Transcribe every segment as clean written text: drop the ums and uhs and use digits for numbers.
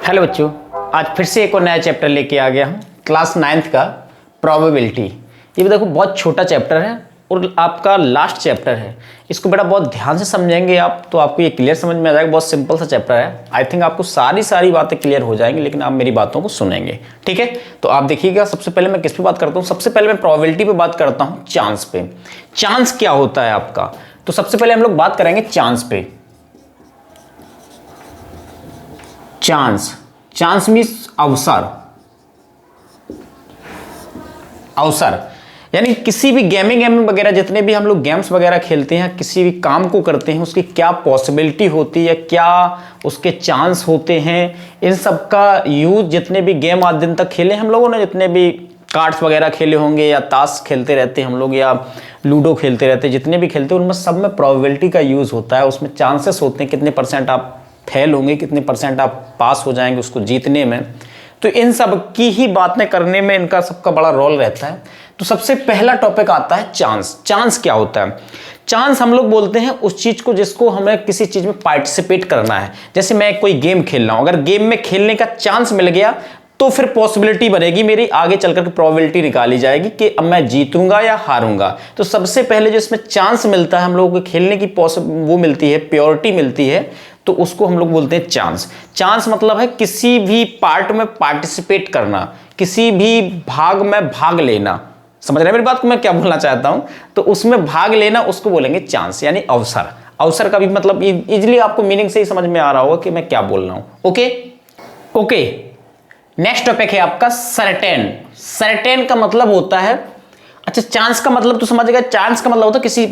Hello बच्चों, आज फिर से एक और नया चैप्टर लेके आ गया हूँ क्लास 9th का प्रोबेबिलिटी। ये भी देखो बहुत छोटा चैप्टर है और आपका लास्ट चैप्टर है। इसको बेटा बहुत ध्यान से समझेंगे आप तो आपको ये क्लियर समझ में आ जाएगा। बहुत सिंपल सा चैप्टर है। आई थिंक आपको सारी बातें क्लियर हो जाएंगी, लेकिन आप मेरी बातों को सुनेंगे, ठीक है। तो आप देखिएगा, सबसे पहले मैं किस पे बात करता हूँ? सबसे पहले मैं प्रोबेबिलिटी पे बात करता हूँ, चांस पे। चांस क्या होता है आपका? तो सबसे पहले हम लोग बात करेंगे चांस पे। चांस मीन्स अवसर। यानी किसी भी गेमिंग वगैरह, जितने भी हम लोग गेम्स वगैरह खेलते हैं, किसी भी काम को करते हैं, उसकी क्या पॉसिबिलिटी होती है, क्या उसके चांस होते हैं, इन सब का यूज जितने भी गेम आज दिन तक खेले हम लोगों ने, जितने भी कार्ड्स वगैरह खेले होंगे या ताश खेलते रहते हैं हम लोग या लूडो खेलते रहते हैं, जितने भी खेलते हैं उनमें सब में प्रोबेबिलिटी का यूज होता है। उसमें चांसेस होते हैं, कितने परसेंट आप फेल होंगे, कितने परसेंट आप पास हो जाएंगे उसको जीतने में। तो इन सब की ही बातें करने में इनका सबका बड़ा रोल रहता है। तो सबसे पहला टॉपिक आता है चांस। चांस क्या होता है? चांस हम लोग बोलते हैं उस चीज को जिसको हमें किसी चीज में पार्टिसिपेट करना है। जैसे मैं कोई गेम खेल रहा हूं, अगर गेम में खेलने का चांस मिल गया तो फिर पॉसिबिलिटी बनेगी मेरी, आगे चलकर के प्रोबेबिलिटी निकाली जाएगी कि अब मैं जीतूंगा या हारूंगा। तो सबसे पहले जो इसमें चांस मिलता है हम लोगों को खेलने की वो मिलती है, प्योरिटी मिलती है, तो उसको हम लोग बोलते हैं चांस। चांस मतलब है किसी भी पार्ट में पार्टिसिपेट करना, किसी भी भाग में भाग लेना। समझ रहे हैं मेरी बात को मैं क्या बोलना चाहता हूं? तो उसमें भाग लेना उसको बोलेंगे चांस, यानी अवसर। अवसर का भी मतलब इजीली आपको मीनिंग से ही समझ में आ रहा होगा कि मैं क्या बोल रहा हूं। ओके। नेक्स्ट टॉपिक है आपका सर्टेन। सर्टेन का मतलब होता है, अच्छा चांस का मतलब तो समझ गए। चांस का मतलब होता है किसी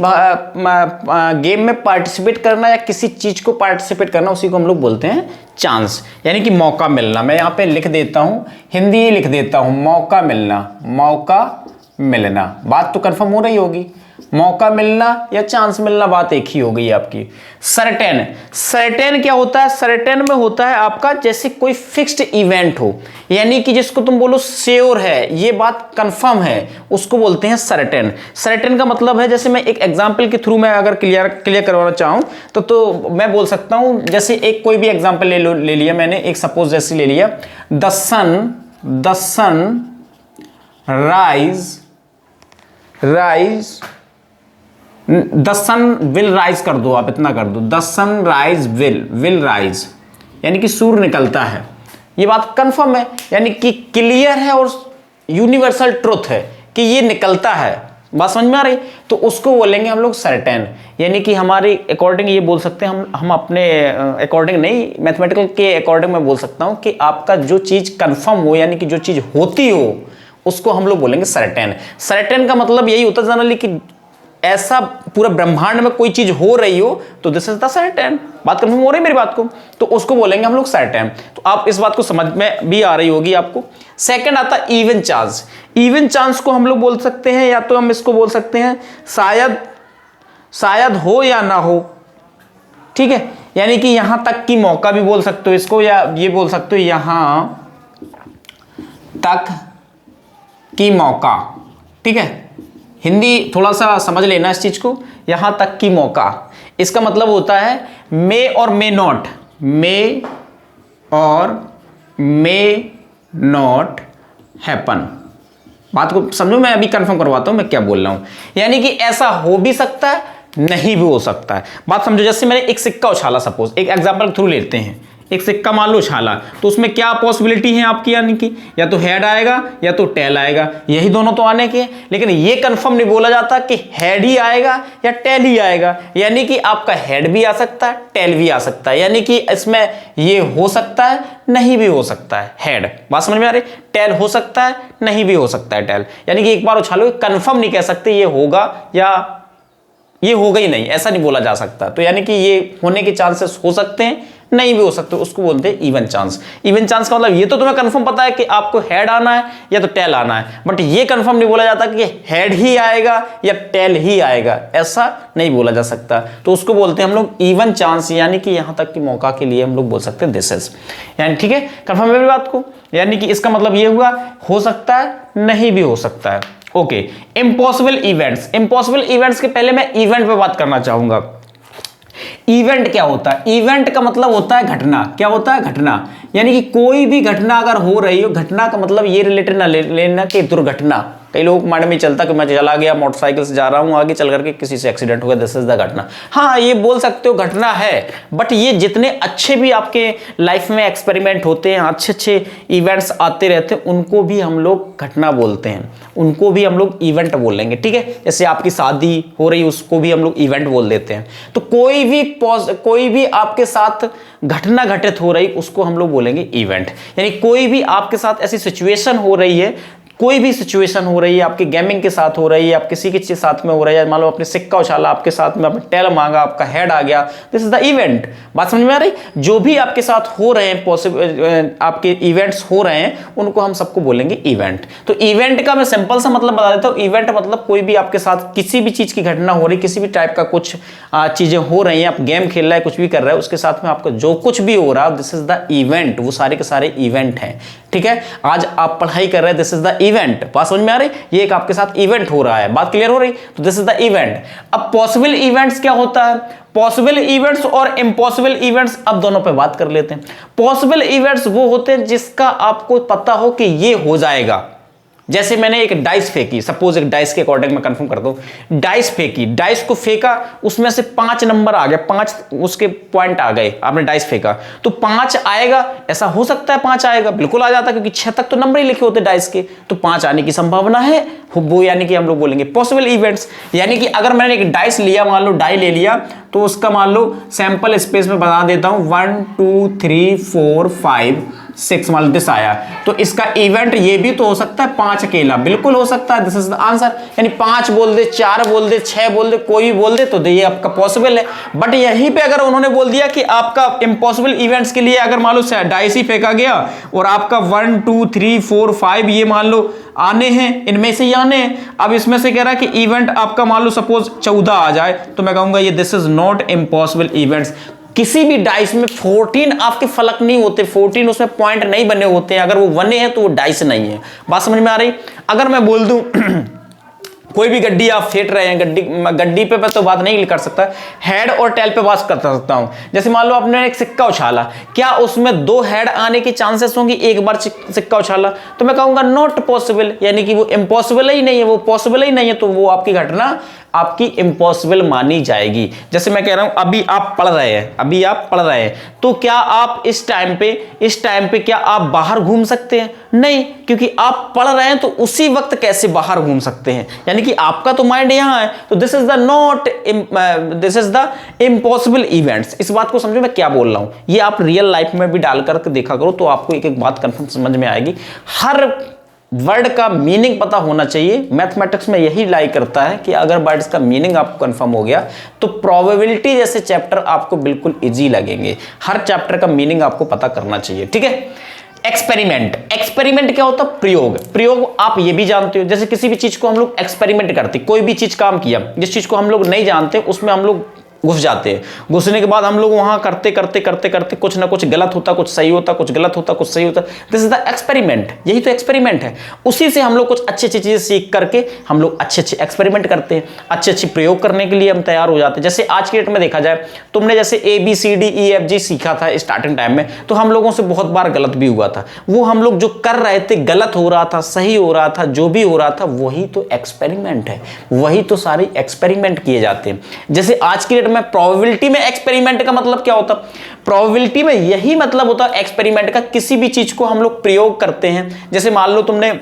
गेम में पार्टिसिपेट करना या किसी चीज को पार्टिसिपेट करना, उसी को हम लोग बोलते हैं चांस, यानी कि मौका मिलना। मैं यहाँ पे लिख देता हूं, हिंदी लिख देता हूं, मौका मिलना। मौका मिलना, बात तो कंफर्म हो रही होगी। मौका मिलना या चांस मिलना, बात एक ही हो गई आपकी। सर्टेन, सर्टेन क्या होता है? सर्टेन में होता है आपका जैसे कोई फिक्स्ड इवेंट हो, यानी कि जिसको तुम बोलो श्योर है, ये बात कंफर्म है, उसको बोलते हैं सर्टेन। सर्टेन का मतलब है, जैसे मैं एक एग्जांपल के थ्रू मैं अगर क्लियर करवाना चाहूं तो मैं बोल सकता हूं, जैसे एक कोई भी एग्जांपल ले लिया मैंने, एक सपोज जैसे ले लिया, the sun the sun will rise कर दो, आप इतना कर दो, the sun rise will rise, यानी कि सूर्य निकलता है। ये बात कंफर्म है, यानी कि क्लियर है और यूनिवर्सल ट्रुथ है कि ये निकलता है। बात समझ में आ रही? तो उसको बोलेंगे हम लोग सर्टेन, यानी कि हमारी अकॉर्डिंग ये बोल सकते हैं हम अपने अकॉर्डिंग नहीं, मैथमेटिकल के अकॉर्डिंग मैं बोल सकता हूं कि आपका जो चीज कंफर्म हो, यानी कि जो चीज होती हो, उसको हम लोग बोलेंगे सर्टेन। सर्टेन का मतलब यही होता है जनरली कि ऐसा पूरा ब्रह्मांड में कोई चीज हो रही हो तो दिस इज द सर्टेन। बात कंफर्म हो रही है मेरी बात को? तो उसको बोलेंगे हम लोग सर्टेन। तो आप इस बात को समझ में भी आ रही होगी आपको। सेकंड आता है इवन चांस। इवन चांस को हम लोग बोल सकते हैं, या तो हम इसको बोल सकते हैं शायद हो या ना हो, ठीक है, यानी कि यहां तक की मौका भी बोल सकते हो इसको, या ये बोल सकते हो यहां तक की मौका, ठीक है। हिंदी थोड़ा सा समझ लेना इस चीज को, यहां तक की मौका, इसका मतलब होता है मे और मे नॉट, मे और मे नॉट हैपन। बात को समझो, मैं अभी कंफर्म करवाता हूं मैं क्या बोल रहा हूं। यानी कि ऐसा हो भी सकता है, नहीं भी हो सकता है। बात समझो, जैसे मैंने एक सिक्का उछाला, सपोज एक एग्जांपल के थ्रू लेते हैं, एक सिक्का मान लो उछाला, तो उसमें क्या पॉसिबिलिटी है आपकी, यानी कि या तो हेड आएगा या तो टेल आएगा, यही दोनों तो आने के। लेकिन ये कंफर्म नहीं बोला जाता कि हेड ही आएगा या टेल ही आएगा, यानी कि आपका हेड भी आ सकता है, टेल भी आ सकता है, यानी कि इसमें ये हो सकता है, नहीं भी हो सकता है हेड। बात समझ में आ रही? टेल हो सकता है, नहीं भी हो सकता है टेल, यानी कि एक बार उछालो, कंफर्म नहीं कह सकते ये होगा या ये होगा ही नहीं, ऐसा नहीं बोला जा सकता। तो यानी कि ये होने के चांसेस हो सकते हैं, नहीं भी हो सकते, उसको बोलते हैं इवन चांस। इवन चांस का मतलब ये तो तुम्हें कंफर्म पता है कि आपको हेड आना है या तो टेल आना है, बट ये कंफर्म नहीं बोला जाता कि हेड ही आएगा या टेल ही आएगा, ऐसा नहीं बोला जा सकता। तो उसको बोलते हैं हम लोग इवन चांस, यानी कि यहां तक की मौका के लिए हम लोग बोल सकते हैं दिस इज, यानी ठीक है, कंफर्म है मेरी बात को? यानी कि इसका मतलब ये हुआ, हो सकता है, नहीं भी हो सकता है। Okay, impossible events. Impossible events के पहले मैं इवेंट पे बात करना चाहूंगा। इवेंट क्या होता है? इवेंट का मतलब होता है घटना। क्या होता है? घटना। यानी कि कोई भी घटना अगर हो रही हो, घटना का मतलब ये रिलेटेड ना लेना कि दुर्घटना। कई लोगों को माइंड में चलता कि मैं चला गया मोटरसाइकिल से जा रहा हूं, आगे चल करके किसी से एक्सीडेंट हो गया, दिस इज द घटना। हाँ, ये बोल सकते हो घटना है, बट ये जितने अच्छे भी आपके लाइफ में एक्सपेरिमेंट होते हैं, अच्छे अच्छे इवेंट्स आते रहते हैं, उनको भी हम लोग घटना बोलते हैं, उनको भी हम लोग इवेंट बोलेंगे। ठीक है, जैसे आपकी शादी हो रही, उसको भी हम लोग इवेंट बोल देते हैं। तो कोई भी आपके साथ घटना घटित हो रही, उसको हम लोग बोलेंगे इवेंट। यानी कोई भी आपके साथ ऐसी सिचुएशन हो रही है, कोई भी सिचुएशन हो रही है, आपकी गेमिंग के साथ हो रही है, आप किसी के साथ में हो रही है, मान लो आपने सिक्का उछाला, आपके साथ में आपने टेल मांगा, आपका हेड आ गया, दिस इज द इवेंट। बात समझ में आ रही? जो भी आपके साथ हो रहे हैं, पॉसिबल आपके इवेंट्स हो रहे हैं, उनको हम सबको बोलेंगे इवेंट। तो इवेंट का मैं सिंपल सा मतलब बता देता हूं। इवेंट मतलब कोई भी आपके साथ किसी भी चीज की घटना हो रही, किसी भी टाइप का कुछ चीजें हो रही हैं, आप गेम खेल रहे हैं, कुछ भी कर रहे हैं, उसके साथ में आपका जो कुछ भी हो रहा है, दिस इज द इवेंट। वो सारे के सारे इवेंट हैं। ठीक है, आज आप पढ़ाई कर रहे हैं, दिस इज द इवेंट। बात समझ में आ रही? ये एक आपके साथ इवेंट हो रहा है। बात क्लियर हो रही? तो दिस इज द इवेंट। अब पॉसिबल इवेंट्स क्या होता है? पॉसिबल इवेंट्स और इम्पॉसिबल इवेंट्स, अब दोनों पे बात कर लेते हैं। पॉसिबल इवेंट्स वो होते हैं जिसका आपको पता हो कि ये हो जाएगा। जैसे मैंने एक डाइस फेंकी, सपोज एक डाइस के अकॉर्डिंग मैं कंफर्म कर दूं, डाइस फेंकी, डाइस को फेंका, उसमें से 5 नंबर आ गए, 5 उसके पॉइंट आ गए, आपने डाइस फेंका तो 5 आएगा। ऐसा हो सकता है 5 आएगा, बिल्कुल आ जाता है, क्योंकि 6 तक तो नंबर ही लिखे होते डाइस के, तो 5 आने की संभावना है। वो यानी कि हम लोग बोलेंगे पॉसिबल इवेंट्स। यानी कि अगर मैंने एक डाइस लिया, मान लो डाई ले लिया, तो उसका मान लो सैंपल स्पेस में बता देता हूं 1 2 3 4 5 6 मान लो दिस आया, तो इसका इवेंट ये भी तो हो सकता है 5 अकेला, बिल्कुल हो सकता है। This is the answer. यानी 5 बोल दे, 4 बोल दे, 6 बोल दे, कोई भी बोल दे, तो ये आपका पॉसिबल है। बट यहीं पे अगर उन्होंने बोल दिया कि आपका इम्पॉसिबल इवेंट्स के लिए अगर मान लो डाइस ही फेंका गया और आपका 1 2 3 4 5 ये मान लो आने हैं, इनमें से ही आने हैं। अब इसमें से कह रहा है कि इवेंट आपका मान लो सपोज 14 आ जाए, तो मैं कहूंगा ये this is not impossible events. किसी भी डाइस में 14 आपके फलक नहीं होते, 14 उसमें पॉइंट नहीं बने होते हैं। अगर वो बने हैं तो वो डाइस नहीं है। बात समझ में आ रही? अगर मैं बोल दूं कोई भी गड्डी आप फेंट रहे हैं, गड्डी पे तो बात नहीं कर सकता, हेड और टेल पे बात कर सकता हूं। जैसे मान लो आपने एक सिक्का उछाला, क्या उसमें 2 हेड आने की चांसेस होंगी एक बार सिक्का उछाला? तो मैं कहूंगा नॉट पॉसिबल, यानी कि वो इम्पॉसिबल ही नहीं है, वो पॉसिबल ही नहीं है, तो वो आपकी घटना आपकी इम्पॉसिबल मानी जाएगी। जैसे मैं कह रहा हूं अभी आप पढ़ रहे हैं, तो क्या आप इस टाइम पे क्या आप बाहर घूम सकते हैं? नहीं, क्योंकि आप पढ़ रहे हैं, तो उसी वक्त कैसे बाहर घूम सकते हैं? यानी कि आपका तो माइंड यहां है, तो this is the impossible events. इस बात को समझो मैं क्या बोल रहा हूं। ये आप रियल लाइफ में भी डाल करके देखा करो, तो आपको एक एक बात कंफर्म समझ में आएगी। हर वर्ड का मीनिंग पता होना चाहिए। मैथमेटिक्स में यही लाई करता है कि अगर वर्ड्स का मीनिंग आपको कंफर्म हो गया, तो प्रोबेबिलिटी जैसे चैप्टर आपको बिल्कुल इजी लगेंगे। हर चैप्टर का मीनिंग आपको पता करना चाहिए। ठीक है, एक्सपेरिमेंट क्या होता है? प्रयोग आप ये भी जानते हो। जैसे किसी भी चीज को हम लोग एक्सपेरिमेंट करते, कोई भी चीज काम किया, जिस चीज को हम लोग नहीं जानते उसमें हम लोग घुस जाते हैं। घुसने के बाद हम लोग वहां करते कुछ ना कुछ गलत होता, कुछ सही होता, कुछ गलत होता, कुछ सही होता। This is the experiment. यही तो एक्सपेरिमेंट है। उसी से हम लोग कुछ अच्छी अच्छी चीजें सीख करके हम लोग अच्छे अच्छे एक्सपेरिमेंट करते हैं, अच्छे अच्छे प्रयोग करने के लिए हम तैयार हो जाते हैं। जैसे आज के डेट में देखा जाए, तुमने जैसे ABCDEFG सीखा था स्टार्टिंग टाइम में, तो हम लोगों से बहुत बार गलत भी हुआ था। वो हम लोग जो कर रहे थे, गलत हो रहा था, सही हो रहा था, जो भी हो रहा था, वही तो एक्सपेरिमेंट है। वही तो सारे एक्सपेरिमेंट किए जाते हैं। जैसे आज की डेट में प्रोबेबिलिटी में एक्सपेरिमेंट का मतलब क्या होता? प्रोबेबिलिटी में यही मतलब होता है एक्सपेरिमेंट का। किसी भी चीज को हम लोग प्रयोग करते हैं। जैसे मान लो तुमने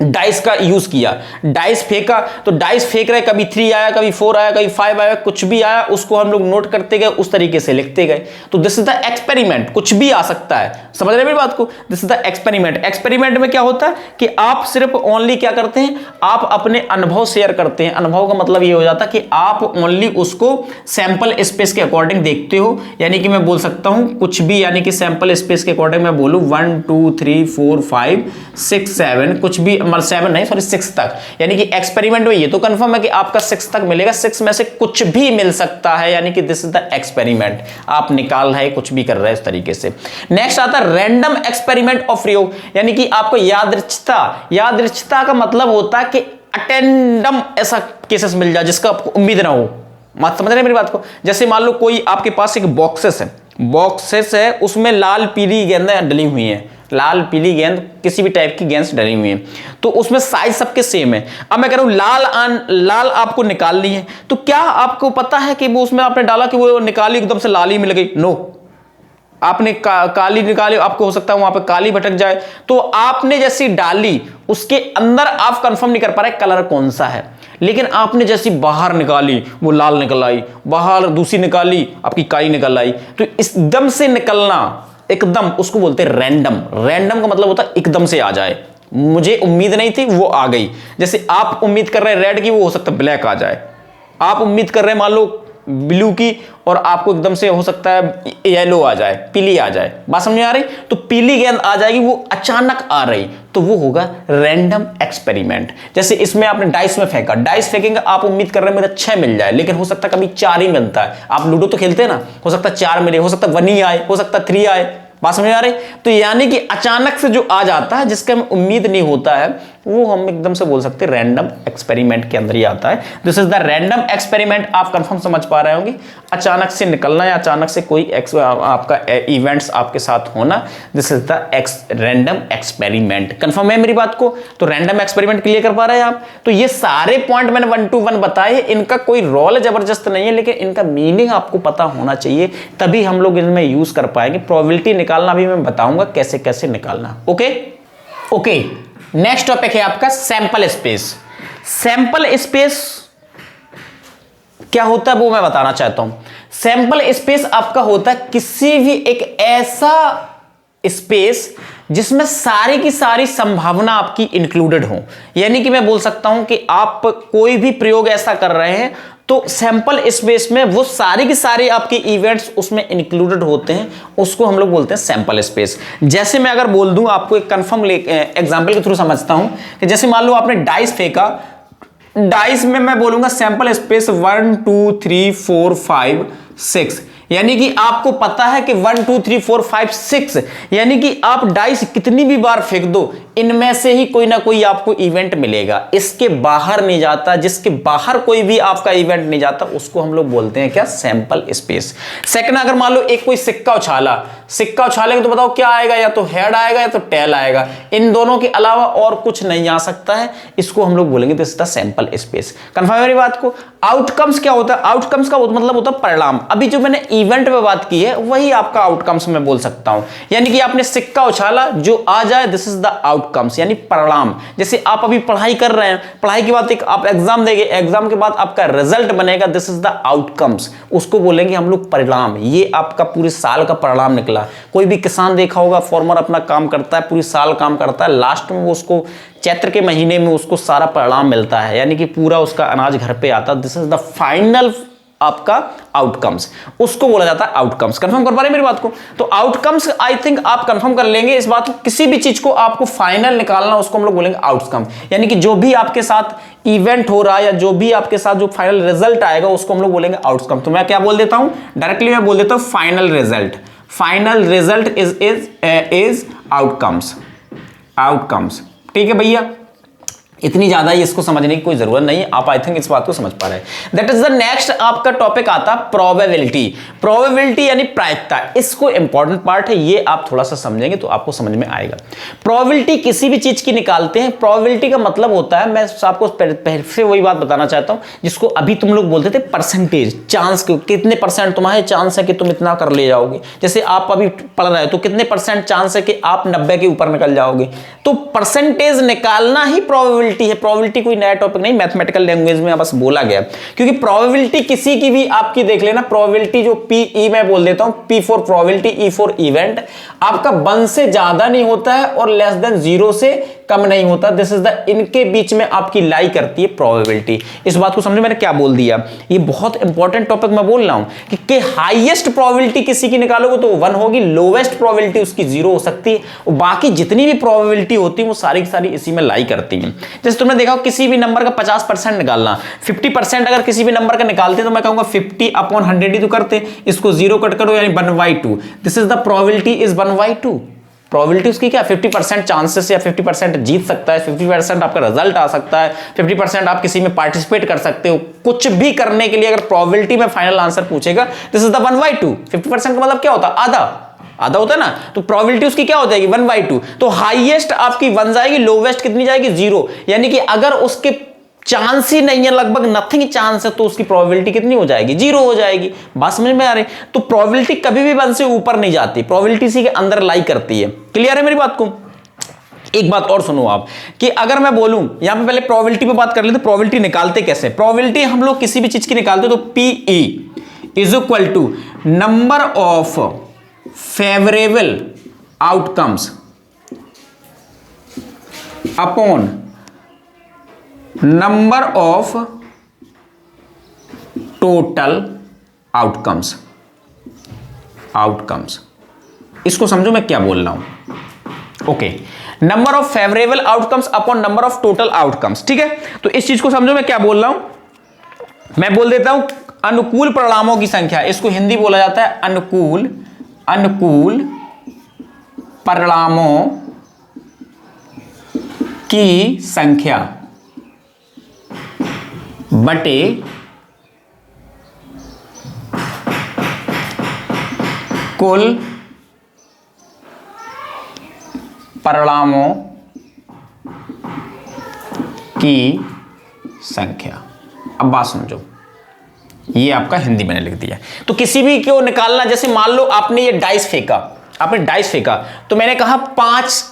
डाइस का यूज किया, डाइस फेंका, तो डाइस फेंक रहे, कभी 3 आया, कभी 4 आया, कभी 5 आया, कुछ भी आया, उसको हम लोग नोट करते गए, उस तरीके से लिखते गए। तो दिस इज द एक्सपेरिमेंट। कुछ भी आ सकता है, समझ रहे मेरी बात को? This is the experiment. Experiment में क्या होता है कि आप सिर्फ ओनली क्या करते हैं, आप अपने अनुभव शेयर करते हैं। अनुभव का मतलब ये हो जाता है कि आप ओनली उसको सैंपल स्पेस के अकॉर्डिंग देखते हो। यानी कि मैं बोल सकता हूं कुछ भी, यानी कि सैंपल स्पेस के अकॉर्डिंग मैं बोलूं 1 2 3 4 5 6 7 कुछ भी, 7 नहीं सॉरी 6 तक। यानी कि एक्सपेरिमेंट में ये तो कंफर्म है कि आपका 6 तक मिलेगा, 6 में से कुछ भी मिल सकता है। यानी कि दिस इज द एक्सपेरिमेंट। आप निकाल रहे, कुछ भी कर रहे हैं इस तरीके से। नेक्स्ट आता है रैंडम एक्सपेरिमेंट ऑफ प्रयोग। यानी कि आपको यादृच्छिकता का मतलब होता है कि अटेंडम ऐसा केसेस मिल जाए जिसका आपको उम्मीद ना हो। मत समझ रहे मेरी बात को। जैसे मान लो कोई आपके पास एक बॉक्सेस है, उसमें लाल पीली गेंदें डली हुई हैं, लाल पीली गेंद किसी भी टाइप की गेंद डली हुई है, तो उसमें साइज सबके सेम है। अब मैं कह रहा हूं लाल आपको निकालनी है, तो क्या आपको पता है कि वो उसमें आपने डाला कि वो निकाली एकदम से लाल ही मिल गई? नो, आपने काली निकाली, आपको हो सकता है वहां पे काली भटक जाए। तो आपने जैसी डाली उसके अंदर आप कंफर्म नहीं कर पा रहे कलर कौन सा है, लेकिन आपने जैसी बाहर निकाली वो लाल निकल आई, बाहर दूसरी निकाली आपकी काली निकल आई। तो एकदम से निकलना, एकदम उसको बोलते हैं रैंडम। रैंडम का मतलब होता है एकदम से आ जाए, मुझे उम्मीद नहीं थी वो आ गई। जैसे आप उम्मीद कर रहे हैं रेड की, वो हो सकता है ब्लैक आ जाए। आप उम्मीद कर रहे हैं मान लो ब्लू की, और आपको एकदम से हो सकता है येलो आ जाए, पीली आ जाए। बात समझ में आ रही? तो पीली गेंद आ जाएगी, वो अचानक आ रही, तो वो होगा रैंडम एक्सपेरिमेंट। जैसे इसमें आपने डाइस में फेंका, डाइस फेंकेंगे, आप उम्मीद कर रहे हैं मुझे 6 मिल जाए, लेकिन हो सकता है कभी 4 ही मिलता है। आप लूडो तो खेलते हैं ना, हो सकता है 4 मिले, हो सकता है 1 ही आए, हो सकता है 3 आए। बात समझ में आ रही? तो यानी कि अचानक से जो आ जाता है, जिसका हमें उम्मीद नहीं होता है, वो हम एकदम से बोल सकते हैं रैंडम एक्सपेरिमेंट के अंदर ही आता है। This is the random experiment. आप कंफर्म समझ पा रहे होंगे, अचानक से निकलना या अचानक से कोई आपका इवेंट्स आपके साथ होना, this is the random experiment. Confirm है मेरी बात को? तो रैंडम एक्सपेरिमेंट क्लियर कर पा रहे हैं आप? तो ये सारे पॉइंट मैंने 1 to 1 बताए, इनका कोई रोल जबरदस्त नहीं है, लेकिन इनका मीनिंग आपको पता होना चाहिए, तभी हम लोग इनमें यूज कर पाएंगे। प्रोबेबिलिटी निकालना भी मैं बताऊंगा कैसे कैसे निकालना। ओके, नेक्स्ट टॉपिक है आपका सैंपल स्पेस। सैंपल स्पेस क्या होता है वो मैं बताना चाहता हूं। सैंपल स्पेस आपका होता है किसी भी एक ऐसा स्पेस जिसमें सारी की सारी संभावना आपकी इंक्लूडेड हो। यानी कि मैं बोल सकता हूं कि आप कोई भी प्रयोग ऐसा कर रहे हैं, तो सैंपल स्पेस में वो सारी की सारी आपके इवेंट्स उसमें इंक्लूडेड होते हैं, उसको हम लोग बोलते हैं सैंपल स्पेस। जैसे मैं अगर बोल दूं, आपको एक कंफर्म एग्जांपल के थ्रू समझता हूं कि जैसे मान लो आपने डाइस फेंका, डाइस में मैं बोलूंगा सैंपल स्पेस 1 2 3 4 5 6, यानी कि आपको पता है कि 1 2 3 4 5 6, यानी कि आप डाइस कितनी भी बार फेंक दो, इनमें से ही कोई ना कोई आपको इवेंट मिलेगा। इसके बाहर नहीं जाता, जिसके बाहर कोई भी आपका इवेंट नहीं जाता, उसको हम लोग बोलते हैं क्या? Sample space. सेकंड, अगर मान लो एक कोई सिक्का उछालेगा तो बताओ क्या आएगा? या तो हेड आएगा या तो टेल आएगा। इन दोनों के अलावा और कुछ नहीं आ सकता है, इसको हम लोग बोलेंगे this is the sample space. Confirm है मेरी बात को? आउटकम्स क्या होता है? आउटकम्स का मतलब होता है परिणाम। अभी जो मैंने इवेंट पे बात की है वही आपका आउटकम्स में बोल सकता हूं। यानी कि आपने सिक्का उछाला, जो आ जाए दिस इज द आउटकम्स, यानी परिणाम। जैसे आप अभी पढ़ाई कर रहे हैं, पढ़ाई के बाद एक आप एग्जाम देंगे, एग्जाम के बाद आपका रिजल्ट बनेगा, दिस इज द आउटकम्स, उसको बोलेंगे हम लोग परिणाम। ये आपका पूरे साल का परिणाम निकला। कोई भी किसान देखा होगा, फार्मर अपना काम करता है, पूरी साल काम करता है, लास्ट में वो उसको चैत्र के महीने में उसको सारा परिणाम मिलता है, यानी कि पूरा उसका अनाज घर पे आता है। दिस इज द फाइनल आपका आउटकम्स, उसको बोला जाता है आउटकम्स। कंफर्म कर पा रहे हैं मेरी बात को? तो आउटकम्स आई थिंक आप कंफर्म कर लेंगे इस बात को। किसी भी चीज को आपको फाइनल निकालना, उसको हम लोग बोलेंगे आउटकम। यानी कि जो भी आपके साथ इवेंट हो रहा है या जो भी आपके साथ जो फाइनल रिजल्ट आएगा, उसको हम लोग बोलेंगे आउटकम। तो मैं क्या बोल देता हूं, डायरेक्टली मैं बोल देता हूं final result. Final result is outcomes. ठीक है भैया, इतनी ज्यादा ही इसको समझने की कोई जरूरत नहीं है, आप आई थिंक इस बात को समझ पा रहे हैं। दैट इज द नेक्स्ट आपका टॉपिक आता है प्रोबेबिलिटी। प्रोबेबिलिटी यानी प्रायिकता, इसको इंपॉर्टेंट पार्ट है, ये आप थोड़ा सा समझेंगे तो आपको समझ में आएगा। प्रोबेबिलिटी किसी भी चीज की निकालते हैं, प्रोबेबिलिटी का मतलब होता है, मैं आपको पहले से वही बात बताना चाहता हूं जिसको अभी तुम लोग बोलते थे परसेंटेज, चांस, कितने परसेंट तुम्हारे चांस है कि तुम इतना कर ले जाओगे। जैसे आप अभी पढ़ रहे हो तो कितने परसेंट चांस है कि आप 90 के ऊपर निकल जाओगे। तो परसेंटेज निकालना ही प्रोबेबिलिटी है। प्रोबेबिलिटी कोई नया टॉपिक नहीं, मैथमेटिकल लैंग्वेज में बस बोला गया, क्योंकि प्रोबेबिलिटी किसी की भी आपकी देख लेना, प्रोबेबिलिटी जो पीई मैं बोल देता हूं, P for probability, E for event, आपका 1 से ज्यादा नहीं होता है और लेस देन 0 से कम नहीं होता। दिस इज द, इनके बीच में आपकी लाई करती है प्रोबेबिलिटी। इस बात को समझे मैंने क्या बोल दिया? ये बहुत इंपॉर्टेंट टॉपिक मैं बोल रहा हूं कि हाईएस्ट प्रोबेबिलिटी किसी की निकालोगे तो 1 होगी, लोवेस्ट प्रोबेबिलिटी उसकी 0 हो सकती है, और बाकी जितनी भी प्रोबेबिलिटी होती है वो सारी की सारी इसी में लाई करती है। जैसे तुमने देखा किसी भी नंबर का 50% निकालना, 50% अगर किसी भी नंबर का निकालते तो मैं कहूंगा 50/100 ही तो करते, इसको 0 कट करो यानी 1/2। This is the probability is 1/2। Probability उसकी क्या 50% चांसेस या 50% जीत सकता है, 50% आपका रिजल्ट आ सकता है, 50% आप किसी में पार्टिसिपेट कर सकते हो। कुछ भी करने के लिए अगर प्रोबेबिलिटी में फाइनल आंसर पूछेगा, दिस इज द 1/2। 50% का मतलब क्या होता है? आधा होता है ना, तो प्रोबेबिलिटी उसकी क्या हो जाएगी 1/2। तो हाईएस्ट आपकी 1 जाएगी, लोवेस्ट कितनी जाएगी 0। यानी कि अगर उसके चांस ही नहीं है, लगभग नथिंग चांस है, तो उसकी प्रोबेबिलिटी कितनी हो जाएगी? 0 हो जाएगी। बात समझ में आ रही? तो प्रोबेबिलिटी कभी भी 1 से ऊपर नहीं जाती, प्रोबेबिलिटी इसी के अंदर लाई करती है। क्लियर है मेरी बात को? एक बात और सुनो आप, कि अगर मैं बोलूं यहां पे पहले प्रोबेबिलिटी पे बात कर लेते, प्रोबेबिलिटी निकालते कैसे? प्रोबेबिलिटी हम लोग किसी भी चीज की निकालते तो PE is equal to number of favourable outcomes upon number of total outcomes. इसको समझो मैं क्या बोल रहा हूं। Okay, number of favourable outcomes upon number of total outcomes, ठीक है। तो इस चीज को समझो मैं क्या बोल रहा हूं। मैं बोल देता हूं अनुकूल परिणामों की संख्या, इसको हिंदी बोला जाता है अनुकूल परिणामों की संख्या बटे कुल परिणामों की संख्या। अब बात समझो, ये आपका हिंदी मैंने लिख दिया। तो किसी भी को निकालना, जैसे मान लो आपने ये डाइस फेंका, तो मैंने कहा 5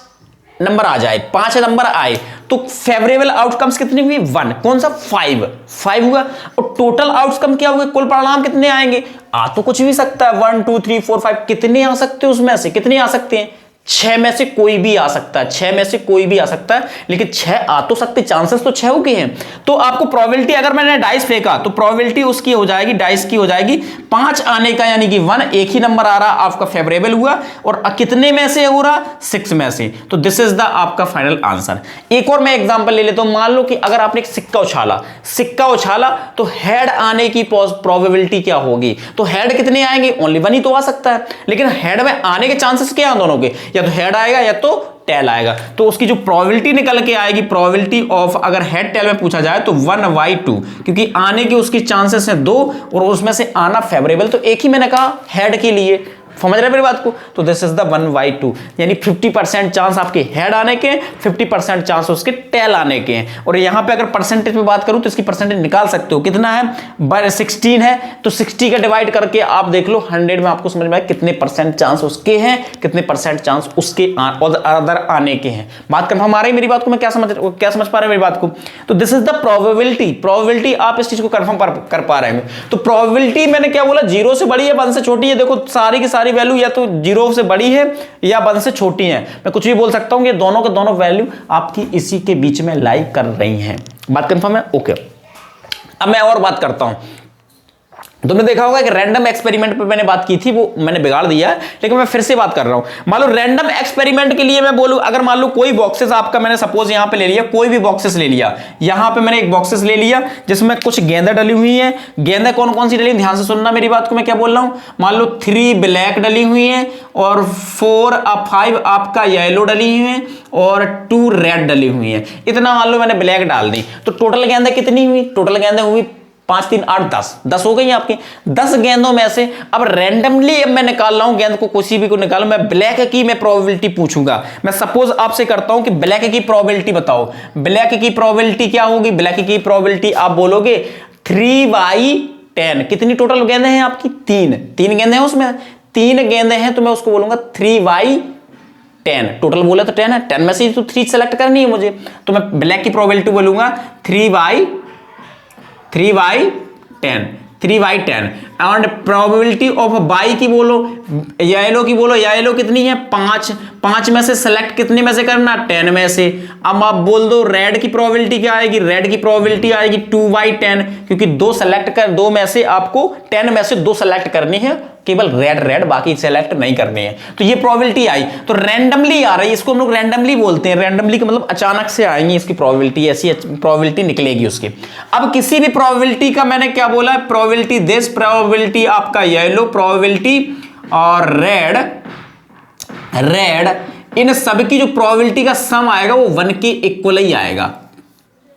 नंबर आ जाए, 5 नंबर आए, तो फेवरेबल आउटकम्स कितनी हुई? 1। कौन सा? 5 हुआ। और टोटल आउटकम क्या हुआ? कुल परिणाम कितने आएंगे? आ तो कुछ भी सकता है, 1 2 3 4 5, कितने आ सकते हैं उसमें से? कितने आ सकते हैं? 6 में से कोई भी आ सकता है, 6 में से कोई भी आ सकता है, लेकिन 6 आ तो सकते, चांसेस तो 6 के हैं। तो आपको प्रोबेबिलिटी, अगर मैंने डाइस फेंका तो प्रोबेबिलिटी उसकी हो जाएगी, डाइस की हो जाएगी 5 आने का, यानी कि 1, एक ही नंबर आ रहा आपका फेवरेबल हुआ, और कितने में से हो रहा? 6 में से। तो दिस इज द आपका फाइनल आंसर। एक और मैं एग्जांपल ले लेता हूं। मान लो कि अगर आपने एक सिक्का उछाला तो हेड आने की प्रोबेबिलिटी क्या होगी? तो हेड कितने आएंगे? ओनली 1 ही तो आ सकता है, लेकिन हेड में आने के चांसेस क्या हैं दोनों के? या तो हेड आएगा या तो टेल आएगा। तो उसकी जो प्रोबेबिलिटी निकल के आएगी, प्रोबेबिलिटी ऑफ, अगर हेड टेल में पूछा जाए तो 1/2, क्योंकि आने की उसकी चांसेस हैं 2 और उसमें से आना फेवरेबल तो एक ही मैंने कहा हेड के लिए। समझ रहे मेरी बात को? तो दिस इज द 1/2, यानी 50% चांस आपके हेड आने के, 50% चांस उसके टेल आने के हैं। और यहां पे अगर परसेंटेज में बात करूं तो इसकी परसेंटेज निकाल सकते हो, कितना है? 16 है, तो 60 का डिवाइड करके आप देख लो 100 में, आपको समझ में आए कितने परसेंट चांस उसके हैं, कितने परसेंट चांस उसके अदर आने के हैं। बात कर हमारे मेरी बात को मैं क्या समझ पा रहे हैं मेरी बात को? तो दिस इज द प्रोबेबिलिटी आप इस चीज को कंफर्म कर पा रहे हैं। तो प्रोबेबिलिटी मैंने क्या बोला? 0 से बड़ी है, 1 से छोटी है। देखो सारी की सारी वैल्यू या तो 0 से बड़ी है या 1 से छोटी है। मैं कुछ भी बोल सकता हूं कि दोनों के दोनों वैल्यू आपकी इसी के बीच में लाई कर रही हैं। बात कंफर्म है? ओके। अब मैं और बात करता हूं। तुमने देखा होगा कि रैंडम एक्सपेरिमेंट पे मैंने बात की थी, वो मैंने बिगाड़ दिया है, लेकिन मैं फिर से बात कर रहा हूं। मान लो रैंडम एक्सपेरिमेंट के लिए मैं बोलूं, अगर मान लो कोई बॉक्सेस आपका, मैंने सपोज यहां पे ले लिया, कोई भी बॉक्सेस ले लिया, यहां पे मैंने एक बॉक्सेस ले लिया जिसमें कुछ गेंदें डली हुई हैं। गेंदें कौन कौन सी डली? ध्यान से सुनना मेरी बात को, मैं क्या बोल रहा हूं। मान लो 3 ब्लैक डली हुई है और 5 आपका येलो डली हुई है और 2 रेड डली हुई है। इतना मान लो मैंने ब्लैक डाल दी, तो टोटल गेंदें कितनी हुई? टोटल गेंदें हुई 5 3 8 10 हो गई आपकी। 10 गेंदों में से अब रैंडमली मैं निकाल रहा हूं गेंद को, किसी भी को निकालो, मैं ब्लैक की मैं प्रोबेबिलिटी पूछूंगा। मैं सपोज आपसे करता हूं कि ब्लैक की प्रोबेबिलिटी बताओ। ब्लैक की प्रोबेबिलिटी क्या होगी? ब्लैक की प्रोबेबिलिटी आप बोलोगे 3/10। कितनी टोटल गेंदें हैं आपकी? 3 गेंदें हैं उसमें, 3 गेंदें हैं, तो मैं उसको बोलूंगा 3/10। टोटल बोला तो 10 है, 10 में से तो 3 सेलेक्ट करनी है मुझे, तो मैं ब्लैक की प्रोबेबिलिटी बोलूंगा 3/10 एंड प्रोबेबिलिटी ऑफ बाई की बोलो, येलो की बोलो, येलो कितनी है? 5 में से सेलेक्ट कितने में से करना? 10 में से। अब आप बोल दो रेड की प्रोबेबिलिटी क्या आएगी? रेड की प्रोबेबिलिटी आएगी 2/10, क्योंकि 2 में से आपको 10 में से 2 सेलेक्ट करनी है, केवल रेड, बाकी सेलेक्ट नहीं करनी है। तो ये प्रोबेबिलिटी आई, तो रैंडमली आ रही है, इसको हम लोग रैंडमली बोलते हैं। रैंडमली का मतलब अचानक से आएंगी इसकी प्रोबेबिलिटी, ऐसी प्रोबेबिलिटी निकलेगी उसकी। अब किसी भी प्रोबेबिलिटी का मैंने क्या बोला? प्रोबेबिलिटी दिस, प्रोबेबिलिटी आपका येलो, प्रोबेबिलिटी और रेड इन सब की जो प्रोबेबिलिटी का सम आएगा वो 1 के इक्वल ही आएगा।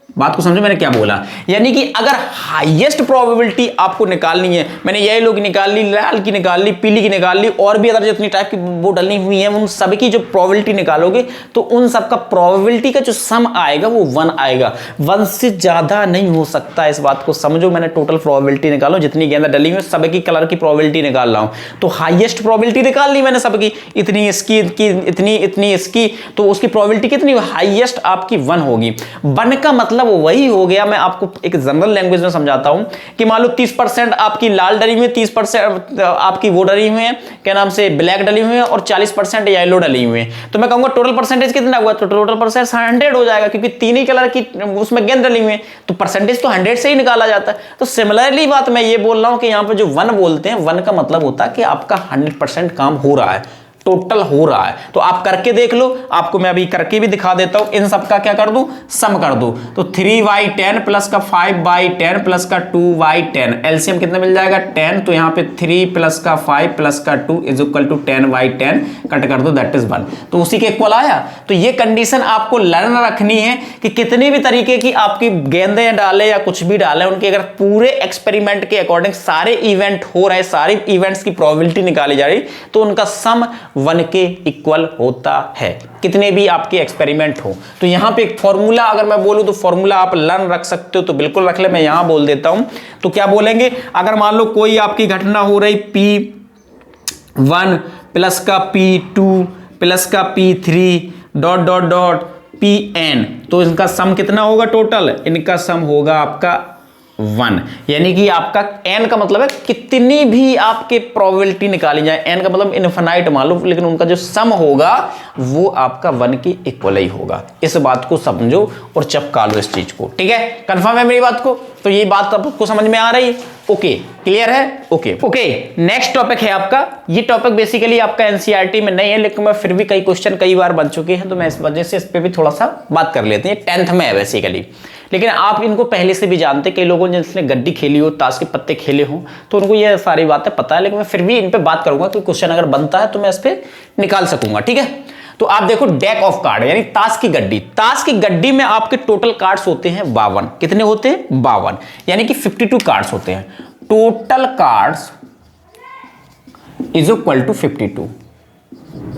बात को समझे मैंने क्या बोला? यानी कि अगर हाईएस्ट प्रोबेबिलिटी आपको निकालनी है, मैंने येलो की निकाल ली, लाल की निकाल ली, पीली की निकाल ली, और भी अदर जितनी टाइप की वो डली हुई हैं, उन सभी की जो प्रोबेबिलिटी निकालोगे तो उन सब का प्रोबेबिलिटी का जो सम आएगा वो 1 आएगा। 1 से ज्यादा नहीं हो सकता। इस बात को समझो, मैंने टोटल प्रोबेबिलिटी निकालो, जितनी गेंदा डली हुई सबकी कलर की प्रोबेबिलिटी निकाल रहा हूं, तो हाईएस्ट प्रोबेबिलिटी निकाल ली मैंने सबकी, इतनी इसकी, इतनी इसकी, तो उसकी प्रोबेबिलिटी कितनी? हाईएस्ट आपकी 1 होगी। 1 का मतलब वो वही हो गया, मैं आपको एक जनरल लैंग्वेज में समझाता हूं कि मान लो 30% आपकी लाल डली हुई है, 30% आपकी वो डली हुई है, क्या नाम से, ब्लैक डली हुई है, और 40% येलो डली हुई है, तो मैं कहूंगा टोटल परसेंटेज कितना हुआ? तो टोटल परसेंटेज 100 हो जाएगा, क्योंकि तीन ही कलर की उसमें गेंद डली हुई है, तो परसेंटेज तो 100 से ही निकाला जाता है। तो सिमिलरली बात मैं ये बोल रहा हूं कि यहां पर जो 1 बोलते हैं, 1 का मतलब होता है कि आपका 100% काम हो रहा है, टोटल हो रहा है। तो आप करके देख लो, आपको मैं अभी करके भी दिखा देता हूं। इन सब का क्या कर दूं? सम कर दूं। तो 3y10 प्लस का 5y10 प्लस का 2y10, एलसीएम कितना मिल जाएगा? 10। तो यहां पे 3 प्लस का 5 प्लस का 2 is equal to 10y10, cut कर दो, दैट इज 1। तो उसी के इक्वल आया। तो ये कंडीशन आपको लर्न रखनी है कि कितने भी तरीके की आपकी गेंदें डाले या कुछ भी डाले, उनके अगर पूरे एक्सपेरिमेंट के अकॉर्डिंग सारे इवेंट हो रहे, सारे इवेंट्स की प्रोबेबिलिटी निकाली जा रही, तो उनका सम 1 के इक्वल होता है, कितने भी आपके एक्सपेरिमेंट हो। तो यहां पे एक फॉर्मूला अगर मैं बोलूं तो फॉर्मूला आप लर्न रख सकते हो, तो बिल्कुल रख ले। मैं यहां बोल देता हूं, तो क्या बोलेंगे? अगर मान लो कोई आपकी घटना हो रही P1 प्लस का P2 प्लस का P3 dot dot dot Pn, तो इनका सम कितना होगा? टोटल इनका सम होगा आपका 1। यानी कि आपका n का मतलब है कितनी भी आपके प्रोबेबिलिटी निकाली जाए, n का मतलब इनफिनाइट मान लो, लेकिन उनका जो सम होगा वो आपका 1 के इक्वल ही होगा। इस बात को समझो और चपका लो इस चीज को, ठीक है? कंफर्म है मेरी बात को? तो ये बात आपको समझ में आ रही है? ओके, क्लियर है? ओके, नेक्स्ट टॉपिक है आपका, ये टॉपिक बेसिकली आपका एनसीईआरटी में नहीं है, लेकिन मैं फिर भी कई क्वेश्चन कई बार बन चुके हैं, तो मैं इस वजह से इस पे भी थोड़ा सा बात कर लेते हैं। 10th में है बेसिकली, लेकिन आप इनको पहले से भी जानते, कई लोगों ने जिसने गड्डी खेली हो, ताश के पत्ते खेले हो, तो उनको ये सारी बातें पता है, लेकिन मैं फिर भी इन पे बात करूंगा कि क्वेश्चन अगर बनता है तो मैं इस पे निकाल सकूंगा, ठीक है? तो आप देखो, डेक ऑफ कार्ड यानी ताश की गड्डी। ताश की गड्डी में आपके टोटल कार्ड्स होते हैं 52। कितने होते हैं? 52, यानी कि 52 कार्ड्स होते हैं। Total cards is equal to 52,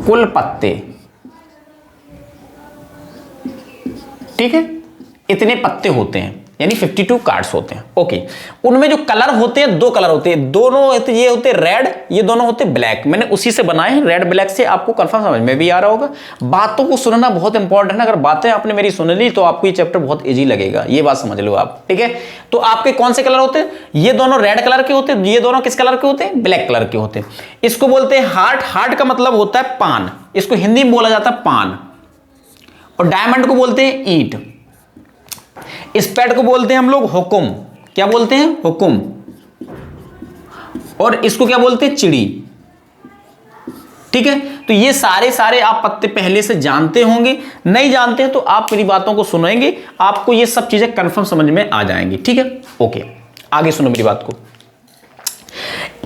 कुल पत्ते, ठीक है? इतने पत्ते होते हैं, यानी 52 कार्ड्स होते हैं। ओके, उनमें जो कलर होते हैं, 2 कलर होते हैं, दोनों ये होते हैं रेड, ये दोनों होते हैं ब्लैक। मैंने उसी से बनाए हैं, रेड ब्लैक से, आपको कंफर्म समझ में भी आ रहा होगा। बातों को सुनना बहुत इंपॉर्टेंट है, अगर बातें आपने मेरी सुन ली तो आपको ये चैप्टर बहुत इजी लगेगा, ये बात समझ लो आप, ठीक है? तो आपके कौन से कलर होते हैं? ये दोनों रेड कलर के होते हैं, ये दोनों किस कलर के होते हैं? ब्लैक कलर के होते हैं। इसको बोलते हैं हार्ट। हार्ट का मतलब होता है पान, इसको हिंदी में बोला जाता है पान। और डायमंड को बोलते हैं ईंट। स्पैड को बोलते हैं हम लोग हुकुम। क्या बोलते हैं? हुकुम। और इसको क्या बोलते हैं? चिड़ी, ठीक है? तो ये सारे आप पत्ते पहले से जानते होंगे, नहीं जानते हैं तो आप मेरी बातों को सुनेंगे, आपको ये सब चीजें कंफर्म समझ में आ जाएंगी, ठीक है? ओके, आगे सुनो मेरी बात को।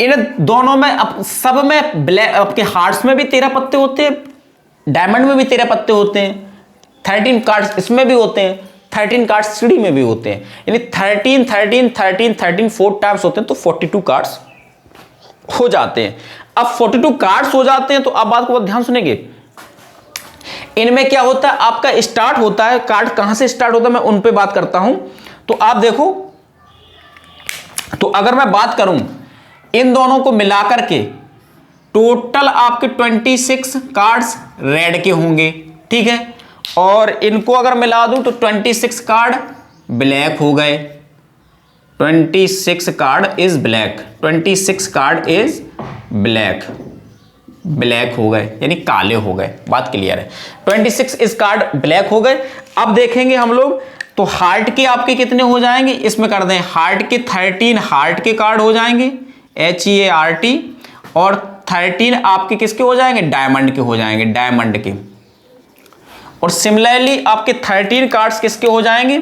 इन दोनों में सब में ब्लैक, आपके हार्ट्स में भी 13 पत्ते होते हैं, डायमंड में भी 13 पत्ते होते हैं, 13 कार्ड्स इसमें भी होते हैं, 13 कार्ड्स सीढ़ी में भी होते हैं, यानी 13 4 टाइम्स होते हैं, तो 42 कार्ड्स हो जाते हैं। अब 42 कार्ड्स हो जाते हैं तो आप बात को बहुत ध्यान सुनेंगे। इनमें क्या होता है? आपका स्टार्ट होता है, कार्ड कहां से स्टार्ट होता है मैं उन पे बात करता हूं। तो आप देखो, तो अगर मैं बात करूं इन दोनों को मिलाकर के, टोटल आपके 26 कार्ड्स रेड के होंगे, ठीक है? और इनको अगर मिला दूं तो 26 कार्ड ब्लैक हो गए। 26 card is black, 26 card is black, black हो गए यानी काले हो गए। बात क्लियर है? 26 इस कार्ड ब्लैक हो गए। अब देखेंगे हम लोग, तो हार्ट के आपके कितने हो जाएंगे? इसमें कर दें हार्ट के 13 हार्ट के कार्ड हो जाएंगे, HEART, और 13 आपके किसके हो जाएंगे? डायमंड के हो जाएंगे, डायमंड के। और सिमिलरली आपके 13 कार्ड्स किसके हो जाएंगे?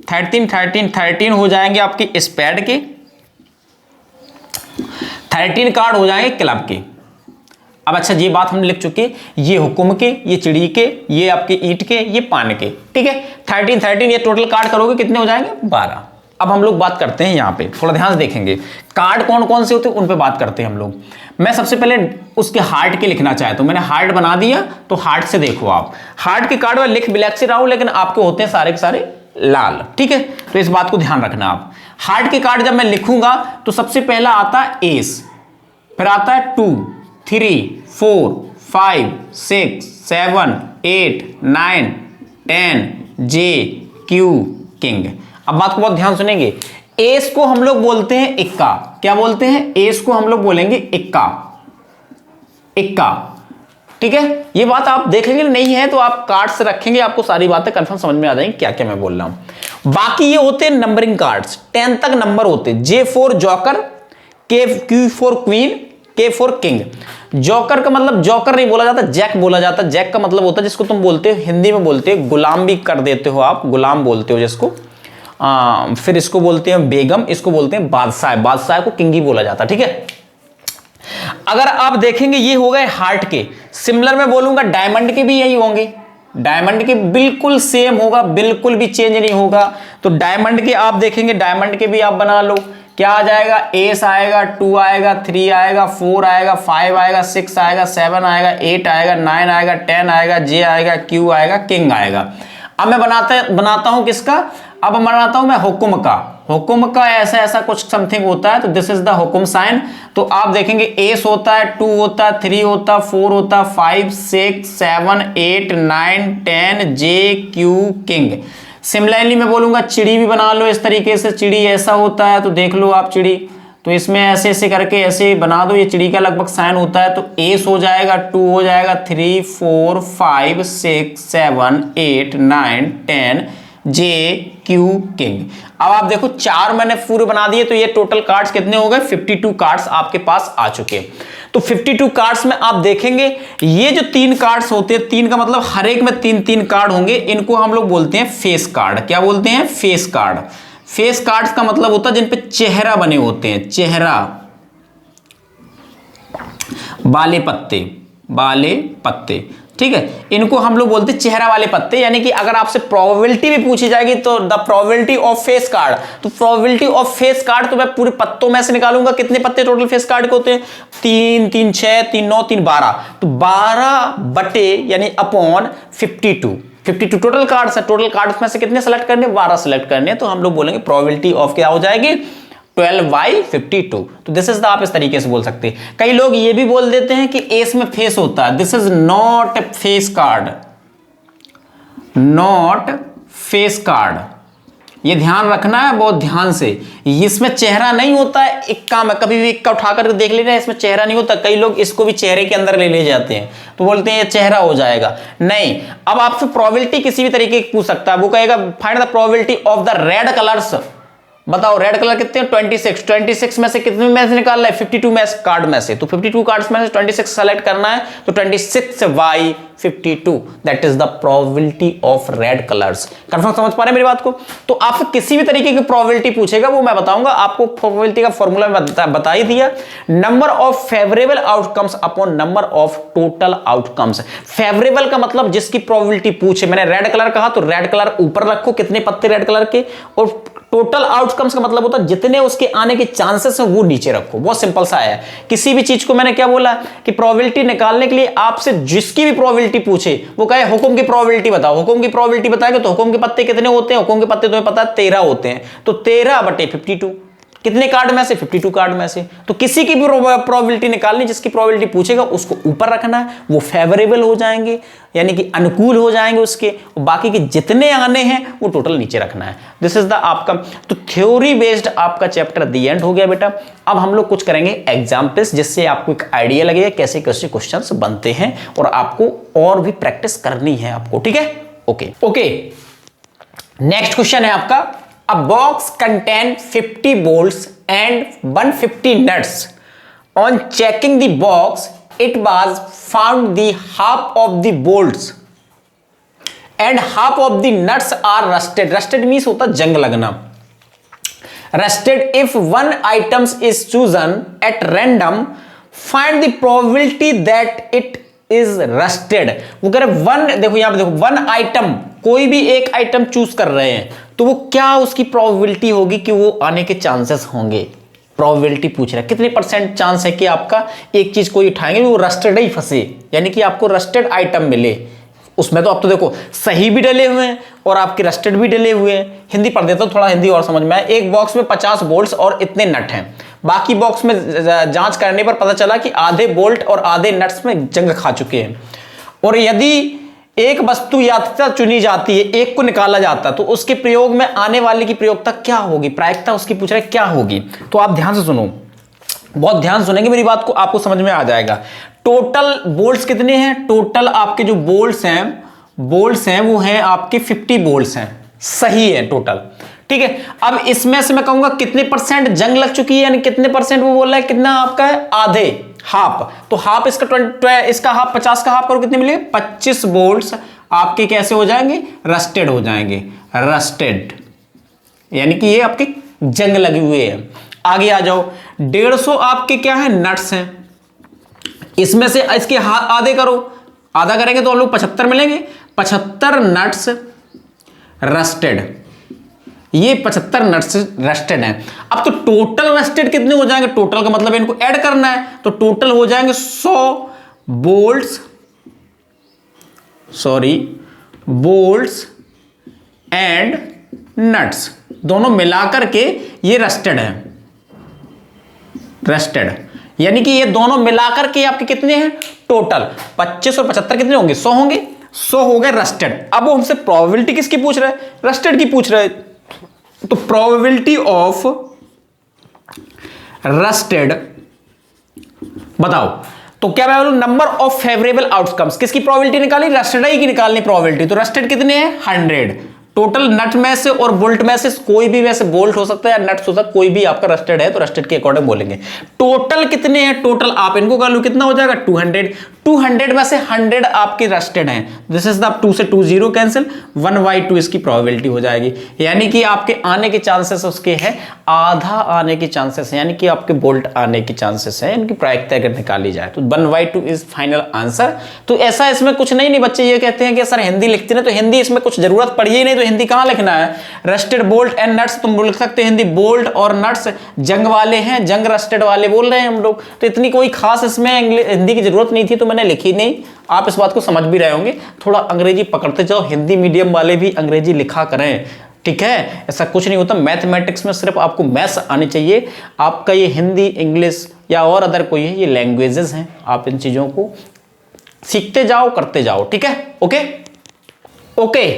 13 हो जाएंगे आपके स्पैड के, 13 कार्ड हो जाएंगे क्लब के। अब अच्छा ये बात हम लिख चुके, ये हुक्म के, ये चिड़ी के, ये आपके ईंट के, ये पान के, ठीक है। 13 ये टोटल कार्ड करोगे कितने हो जाएंगे? 12। अब हम लोग बात करते हैं यहाँ पे, थोड़ा ध्यान से देखेंगे कार्ड कौन कौन से होते हैं उन पे बात करते हैं हम लोग। मैं सबसे पहले उसके हार्ट के लिखना चाहता हूं, मैंने हार्ट बना दिया, तो हार्ट से देखो आप, हार्ट के कार्ड में लिख ब्लैक से रहा हूं, लेकिन आपके होते हैं सारे के सारे लाल, ठीक है। तो इस बात को ध्यान रखना आप। हार्ट के कार्ड जब मैं लिखूंगा तो सबसे पहला आता है एस, फिर आता है 2, 3, 4, 5, 6, 7, 8, 9, 10, जे, क्यू, किंग। अब बात को बहुत ध्यान सुनेंगे, एस को हम लोग बोलते हैं इक्का। क्या बोलते हैं? एस को हम लोग बोलेंगे इक्का, इक्का, ठीक है। ये बात आप देख लेंगे, नहीं है तो आप कार्ड से रखेंगे, आपको सारी बातें कंफर्म समझ में आ जाएंगी क्या क्या मैं बोल रहा हूं। बाकी ये होते हैं नंबरिंग कार्ड्स, 10 तक नंबर होते हैं। J for joker, Q for queen, के फॉर किंग। जॉकर का मतलब जॉकर नहीं बोला जाता, जैक बोला जाता। जैक का मतलब होता है जिसको तुम बोलते हो, हिंदी में बोलते हो गुलाम भी कर देते हो आप, गुलाम बोलते हो जिसको। फिर इसको बोलते हैं बेगम, इसको बोलते हैं बादशाह। बादशाह को किंग ही बोला जाता, ठीक है। अगर आप देखेंगे ये हो गए हार्ट के। सिमिलर मैं बोलूंगा डायमंड के भी यही होंगे, डायमंड के बिल्कुल सेम होगा, बिल्कुल भी चेंज नहीं होगा। तो डायमंड के आप देखेंगे, डायमंड के भी आप बना लो। क्या आ जाएगा? एस आएगा, 2 आएगा, 3 आएगा, 4 आएगा, 5 आएगा, 6 आएगा, 7 आएगा, 8 आएगा, 9 आएगा, 10 आएगा, जे आएगा, क्यू आएगा, किंग आएगा। अब मैं बनाता हूं किसका? अब बनाता हूं मैं हुक्म का। हुक्म का ऐसा ऐसा कुछ समथिंग होता है, तो दिस इज द हुक्म साइन। तो आप देखेंगे एस होता है, 2 होता है, 3 होता है, 4 होता है, 5, 6, 7, 8, 9, 10, जे, क्यू, किंग। सिमिलरली मैं बोलूंगा चिड़ी भी बना लो इस तरीके से। चिड़ी ऐसा होता है, तो देख लो आप चिड़ी, तो इसमें ऐसे ऐसे करके ऐसे बना दो। ये चिड़ी का लगभग साइन होता है, तो एस हो जाएगा, 2 हो जाएगा, 3, 4, 5, 6, 7, 8, 9, 10, जे, क्यू, किंग। अब आप देखो 4 मैंने पूरे बना दिए, तो ये टोटल कार्ड्स कितने हो गए? 52 कार्ड्स आपके पास आ चुके हैं। तो 52 कार्ड्स में आप देखेंगे ये जो 3 कार्ड्स होते हैं, 3 का मतलब हर एक में 3-3 कार्ड होंगे। इनको हम लोग बोलते हैं फेस कार्ड। क्या बोलते हैं? Face card. फेस कार्ड्स का मतलब होता है जिन पे चेहरा बने होते हैं, चेहरा वाले पत्ते, वाले पत्ते, ठीक है। इनको हम लोग बोलते हैं चेहरा वाले पत्ते। यानी कि अगर आपसे प्रोबेबिलिटी भी पूछी जाएगी तो the probability of face card, तो प्रोबेबिलिटी ऑफ फेस कार्ड तो मैं पूरे पत्तों में से निकालूंगा। कितने पत्ते टोटल फेस कार्ड के होते हैं? 3, 3, 6, 3, 9, 3, 12। तो 12 बटे यानी अपॉन 52 टोटल कार्ड्स है। टोटल कार्ड्स में से कितने सेलेक्ट करने? 12 सेलेक्ट करने। तो हम लोग बोलेंगे प्रोबेबिलिटी ऑफ क्या हो जाएगी? 12/52। तो दिस इज द, आप इस तरीके से बोल सकते हैं। कई लोग ये भी बोल देते हैं कि एस में फेस होता है। This is not face card, not face card. ये ध्यान रखना है बहुत ध्यान से। इसमें चेहरा नहीं होता है। इक्का में कभी भी इक्का उठाकर देख लेना, इसमें चेहरा नहीं होता। कई लोग इसको भी चेहरे के अंदर ले जाते हैं, तो बोलते हैं ये चेहरा हो जाएगा। नहीं, अब आपसे प्रोबेबिलिटी किसी भी तरीके की पूछ सकता है। वो कहेगा find the probability of the red colours. बताओ रेड कलर कितने हैं? 26 में से कितने में से निकालना है? 52 में कार्ड में से। तो 52 कार्ड्स में से 26 सेलेक्ट करना है, तो 26/52 that is the probability of red colours. Confirm समझ पा रहे हैं मेरी बात को? तो आपसे किसी भी तरीके की प्रोबेबिलिटी पूछेगा, वो मैं बताऊंगा आपको। प्रोबेबिलिटी का फॉर्मूला मैं बता ही दिया। Number of favourable outcomes upon number of total outcomes. Favourable का मतलब जिसकी प्रोबेबिलिटी पूछे। मैंने रेड कलर कहा, तो रेड कलर ऊपर रखो, कितने पत्ते रेड कलर के। और टोटल आउटकम्स का मतलब होता है जितने उसके आने के चांसेस हैं वो नीचे रखो। बहुत सिंपल सा है। किसी भी चीज को मैंने क्या बोला कि प्रोबेबिलिटी निकालने के लिए आपसे जिसकी भी प्रोबेबिलिटी पूछे, वो कहे हुक्म की प्रोबेबिलिटी बताओ। हुक्म की प्रोबेबिलिटी बताएंगे तो हुक्म के पत्ते कितने होते हैं? हुक्म के पत्ते तुम्हें पता है 13 होते हैं। तो 13/52 कितने कार्ड में से? 52 कार्ड में से। तो किसी की भी प्रोबेबिलिटी निकालनी, जिसकी प्रोबेबिलिटी पूछेगा उसको ऊपर रखना है, वो फेवरेबल हो जाएंगे, यानी कि अनुकूल हो जाएंगे उसके। बाकी के जितने आने हैं वो टोटल नीचे रखना है। दिस इज द आपका तो थ्योरी बेस्ड आपका चैप्टर दी एंड हो गया बेटा। अब हम लोग कुछ करेंगे एग्जाम्पल्स, जिससे आपको एक आइडिया लगेगा कैसे कैसे क्वेश्चंस बनते हैं, और आपको और भी प्रैक्टिस करनी है आपको, ठीक है। ओके नेक्स्ट क्वेश्चन है आपका, a box contain 50 bolts and 150 nuts. On checking the box, it was found the half of the bolts and half of the nuts are rusted. Rusted means होता जंग लगना। Rusted if one item is chosen at random find the probability that it is rusted. वो कह रहे one, देखो यहां पे देखो, वन आइटम, कोई भी एक आइटम चूज कर रहे हैं तो वो क्या उसकी प्रोबेबिलिटी होगी कि वो आने के चांसेस होंगे। प्रोबेबिलिटी पूछ रहा है कितने परसेंट चांस है कि आपका एक चीज कोई उठाएंगे वो रस्टेड ही फंसे, यानी कि आपको रस्टेड आइटम मिले। उसमें तो आप तो देखो सही भी डले हुए हैं और आपके रस्टेड भी डले हुए हैं। हिंदी पढ़ देता हूं, थोड़ा हिंदी और समझ में आए। एक बॉक्स में 50 बोल्ट्स और इतने नट हैं, बाकी बॉक्स में जांच करने पर पता चला कि आधे बोल्ट और आधे नट्स में जंग खा चुके हैं। और यदि एक वस्तु यात्रा चुनी जाती है, एक को निकाला जाता, तो उसके प्रयोग में आने वाले की प्रयोगता क्या होगी, प्रायिकता उसकी पूछ रहा है क्या होगी। तो आप ध्यान से सुनो, बहुत ध्यान सुनेंगे मेरी बात को, आपको समझ में आ जाएगा। टोटल बोल्ट्स कितने हैं, टोटल आपके जो बोल्ट्स हैं वो हैं आपके 50 बोल्ट्स हैं, सही है टोटल, ठीक है। अब इसमें से मैं कहूंगा कितने परसेंट जंग लग चुकी है, यानी कितने परसेंट वो बोल रहा है, कितना आपका है, आधे, हाफ। तो हाफ इसका हाफ 50 का हाफ करो, कितने मिलेंगे, 25 बोल्ट्स आपके कैसे हो जाएंगे, रस्टेड हो जाएंगे, रस्टेड, यानी कि ये आपके जंग लगे हुए हैं। आगे आ जाओ, 150 आपके क्या है, नट्स हैं, इसमें से इसके आधे करो, आधा करेंगे तो हम लोग 75 मिलेंगे, 75 नट्स रस्टेड, ये 75 नट्स रस्टेड हैं। अब तो टोटल रस्टेड कितने हो जाएंगे, टोटल का मतलब इनको ऐड करना है, तो टोटल हो जाएंगे 100 बोल्ट्स, बोल्ट्स एंड नट्स, दोनों मिलाकर के ये रस्टेड है, रस्टेड, यानी कि ये दोनों मिलाकर के आपके कितने हैं टोटल, 25 और 75 कितने होंगे, 100 होंगे, 100 हो गए रस्टेड। अब वो हमसे प्रोबेबिलिटी किसकी पूछ रहा है, रस्टेड की पूछ रहा है। तो प्रोबेबिलिटी ऑफ रस्टेड बताओ, तो क्या मैं बोलूं, नंबर ऑफ फेवरेबल आउटकम्स, किसकी प्रोबेबिलिटी निकाली, रस्टेड की निकालनी प्रोबेबिलिटी। तो रस्टेड कितने हैं, 100 टोटल, नट में से और बोल्ट में से कोई भी, वैसे बोल्ट हो सकता है या नट्स हो सकता है, कोई भी आपका रस्टेड है तो रस्टेड के अकॉर्डिंग बोलेंगे। टोटल कितने हैं, टोटल आप इनको कर लो, कितना हो जाएगा 200, 200 में से 100 आपके रस्टेड हैं, दिस इज द 2 से 2 0 कैंसिल, 1/2 इसकी प्रोबेबिलिटी हो जाएगी, यानी कि आपके आने के चांसेस उसके हैं आधा आने के चांसेस हैं, यानी कि आपके बोल्ट आने के चांसेस हैं, इनकी प्रायिकता अगर निकाली जाए तो 1/2 इज फाइनल आंसर। तो ऐसा इसमें कुछ नहीं बच्चे ये कहते हैं कि सर हिंदी लिखते हैं, तो हिंदी इसमें कुछ जरूरत पड़ी ही नहीं, तो हिंदी कहां लिखना है, रस्टेड बोल्ट एंड नट्स, तुम लिख सकते हो हिंदी बोल्ट और नट्स जंग वाले हैं, जंग रस्टेड वाले बोल रहे हैं हम लोग, तो इतनी कोई खास इसमें हिंदी की जरूरत नहीं थी, तो मैंने लिखी नहीं। आप इस बात को समझ भी रहे होंगे, थोड़ा अंग्रेजी पकड़ते जाओ, हिंदी मीडियम वाले भी अंग्रेजी लिखा करें, ठीक है, ऐसा कुछ नहीं होता। मैथमेटिक्स में सिर्फ आपको मैथ्स आने चाहिए, आपका ये हिंदी, इंग्लिश या और अदर कोई है, ये लैंग्वेजेस हैं, आप इन चीजों को सीखते जाओ, करते जाओ, ठीक है, ओके ओके।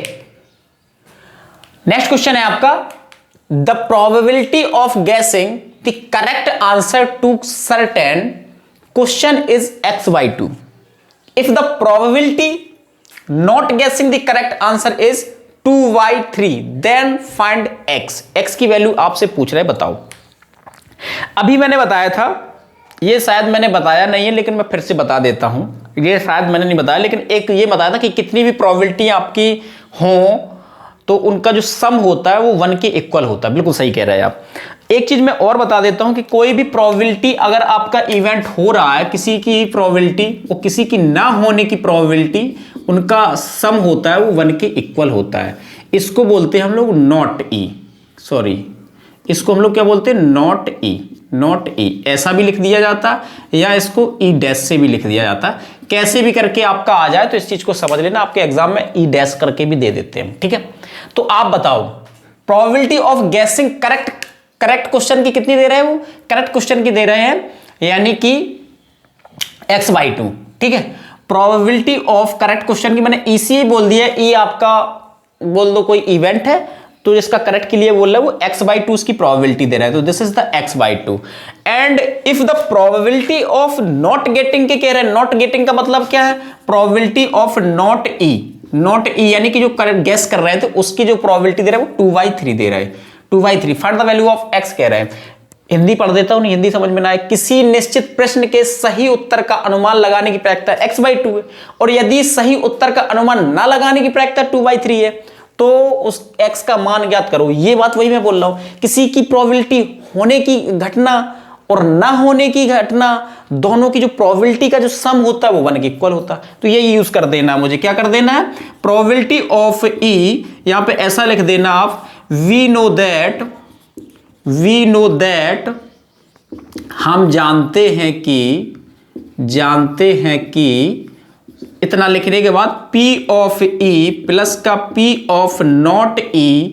नेक्स्ट क्वेश्चन है आपका, the probability of guessing the correct answer to certain question is x/2 if the probability not guessing the correct answer is 2/3 then find x की वैल्यू आपसे पूछ रहे, बताओ। अभी मैंने बताया था, ये शायद मैंने बताया नहीं है लेकिन मैं फिर से बता देता हूं, ये शायद मैंने नहीं बताया, लेकिन एक ये बताया था कि कितनी भी प्रोबेबिलिटी आपकी हो तो उनका जो सम होता है वो 1 के इक्वल होता है, बिल्कुल सही कह रहे हैं आप। एक चीज मैं और बता देता हूं कि कोई भी प्रोबेबिलिटी अगर आपका इवेंट हो रहा है, किसी की प्रोबेबिलिटी और किसी की ना होने की प्रोबेबिलिटी, उनका सम होता है वो 1 के इक्वल होता है। इसको बोलते हैं हम लोग नॉट ई, इसको हम लोग क्या बोलते हैं, नॉट ई, ऐसा भी लिख दिया जाता या इसको ई डैश से भी लिख दिया जाता, कैसे भी करके आपका आ जाए तो इस चीज को समझ लेना, आपके एग्जाम में ई डैश करके भी दे देते हैं, ठीक है। तो आप बताओ प्रोबेबिलिटी ऑफ गेसिंग करेक्ट क्वेश्चन की कितनी दे रहे हैं, वो करेक्ट क्वेश्चन की दे रहे हैं, यानी कि x/2, ठीक है। प्रोबेबिलिटी ऑफ करेक्ट क्वेश्चन की मैंने इसी बोल दिया, ई आपका बोल दो कोई इवेंट है तो इसका करेक्ट के लिए बोल रहा है वो x/2 इसकी प्रोबेबिलिटी दे रहा है, तो this is the x/2। And if the probability of not getting के कह रहे हैं, नॉट गेटिंग का मतलब क्या है, प्रोबेबिलिटी ऑफ नॉट ई यानी कि जो करेक्ट गेस कर रहे हैं तो उसकी जो प्रोबेबिलिटी दे रहा है वो 2/3 दे रहा है, 2/3। Find the value of x कह रहे हैं, हिंदी पढ़ देता हूं, हिंदी समझ में ना आए, किसी निश्चित प्रश्न के सही उत्तर का अनुमान लगाने की प्रायिकता x/2 है, और यदि सही उत्तर का अनुमान ना लगाने की प्रायिकता 2/3 है तो उस x का मान ज्ञात करो। ये बात वही मैं बोल रहा हूं, किसी की प्रोबेबिलिटी होने की घटना और ना होने की घटना, दोनों की जो प्रोबेबिलिटी का जो सम होता है वो 1 के इक्वल होता है। तो ये यूज कर देना मुझे, क्या कर देना है, प्रोबेबिलिटी ऑफ ई, यहां पे ऐसा लिख देना आप, वी नो दैट, हम जानते हैं कि इतना लिखने के बाद P ऑफ E प्लस का P of not E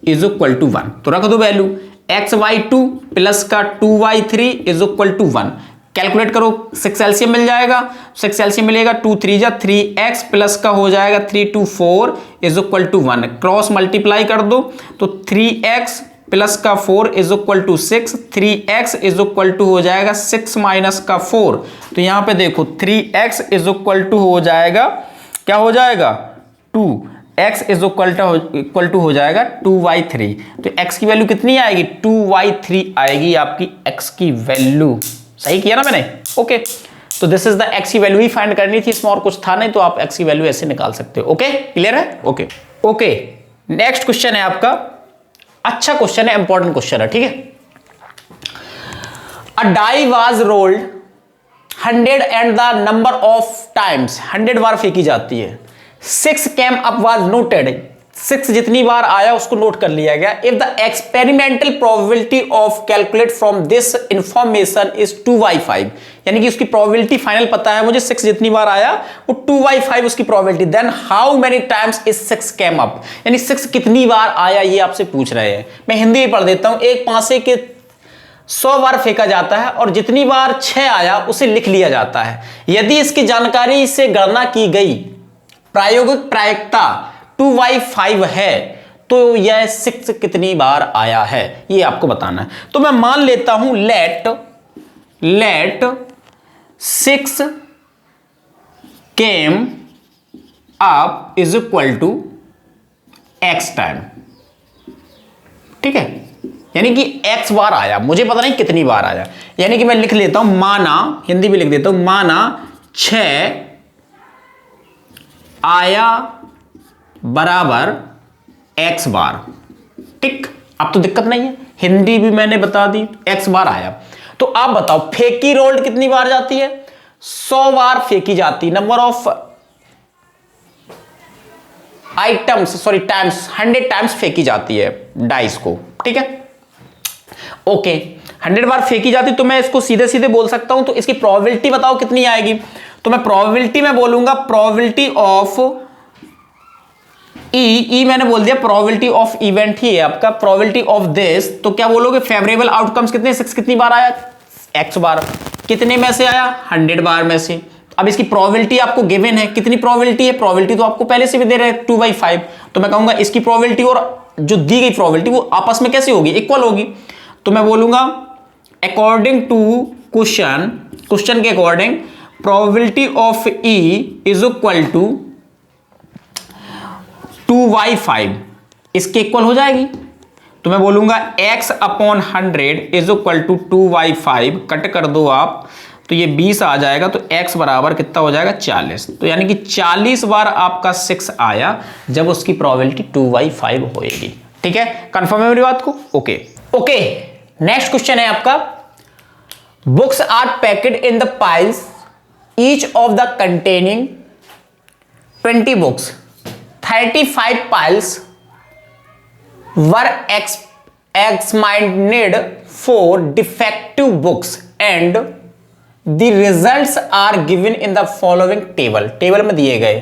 is equal to 1। तो रख दो वैल्यू, xy2 प्लस का 2y3 is equal to 1। Calculate करो, 6 एलसीएम मिल जाएगा, 6 एलसीएम मिलेगा, 2 3 जा 3x प्लस का हो जाएगा 3 2 4 is equal to 1। Cross multiply कर दो तो 3x प्लस का 4 is equal to 6, 3x is equal to हो जाएगा 6 माइनस का 4। तो यहां पे देखो 3x इज इक्वल टू हो जाएगा, क्या हो जाएगा, 2x इज इक्वल टू हो जाएगा 2y3। तो x की वैल्यू कितनी आएगी, 2y3 आएगी आपकी x की वैल्यू। सही किया ना मैंने, ओके। तो दिस इज द x की वैल्यू ही फाइंड करनी थी, इसमें और कुछ था नहीं, तो आप x की वैल्यू ऐसे निकाल सकते हो। ओके, क्लियर है, ओके। नेक्स्ट क्वेश्चन है आपका, अच्छा क्वेश्चन है, इंपॉर्टेंट क्वेश्चन है, ठीक है। A die was rolled 100 and the number of times, 100 बार फेंकी जाती है, 6 केम अप वाज नोटेड, 6 जितनी बार आया उसको नोट कर लिया गया। If the experimental probability of calculate from this information is 2/5, यानी कि उसकी प्रोबेबिलिटी फाइनल पता है मुझे, 6 जितनी बार आया वो 2/5 उसकी probability, then how many times is 6 came up, यानी 6 कितनी बार आया ये आपसे पूछ रहे हैं। मैं हिंदी में पढ़ देता हूं, एक पासे के 100 बार फेंका जाता है और जितनी बार 6 आया उसे लिख लिया जाता है। यदि इसकी जानकारी से गणना की गई, प्रायोगिक प्रायिकता 2/5 है, तो यह 6 कितनी बार आया है ये आपको बताना है। तो मैं मान लेता हूं let 6 came up is equal to x time, ठीक है, यानी कि x बार आया, मुझे पता नहीं कितनी बार आया, यानी कि मैं लिख लेता हूं, माना, हिंदी में लिख देता हूं, माना 6 आया बराबर x बार, टिक। अब तो दिक्कत नहीं है, हिंदी भी मैंने बता दी, x बार आया। तो आप बताओ फेंकी रोल्ड कितनी बार जाती है, 100 बार फेंकी जाती, number of items, sorry times, 100 times फेंकी जाती है डाइस को, ठीक है, ओके। 100 बार फेंकी जाती, तो मैं इसको सीधे सीधे बोल सकता हूं, तो इसकी प्रोबेबिलिटी बताओ कितनी आएगी। तो मैं प्रोबेबिलिटी में बोलूंगा प्रोबेबिलिटी ऑफ ई मैंने बोल दिया, प्रोबेबिलिटी ऑफ इवेंट ही है आपका, प्रोबेबिलिटी ऑफ दिस, तो क्या बोलोगे, फेवरेबल आउटकम्स कितने, 6 कितनी बार आया, x बार, कितने में से आया, 100 बार में से। अब इसकी प्रोबेबिलिटी आपको गिवन है, कितनी प्रोबेबिलिटी है, प्रोबेबिलिटी तो आपको पहले से भी दे रहे हैं 2/5, तो मैं कहूंगा इसकी प्रोबेबिलिटी और जो दी गई प्रोबेबिलिटी वो आपस में कैसे होगी, इक्वल होगी। तो मैं बोलूंगा अकॉर्डिंग टू क्वेश्चन के according probability of E is equal to 2/5, इसके इक्वल हो जाएगी। तो मैं बोलूंगा x upon 100 is equal to 2/5, cut कर दो आप, तो ये 20 आ जाएगा, तो x बराबर कितना हो जाएगा, 40। तो यानी कि 40 बार आपका 6 आया जब उसकी प्रोबेबिलिटी 2/5 होएगी, ठीक है, कंफर्म है मेरी बात को, ओके। नेक्स्ट क्वेश्चन है आपका, books are packed in the piles, each of the containing 20 books, 35 piles were examined for defective books and the results are given in the following table। Table में दिए गए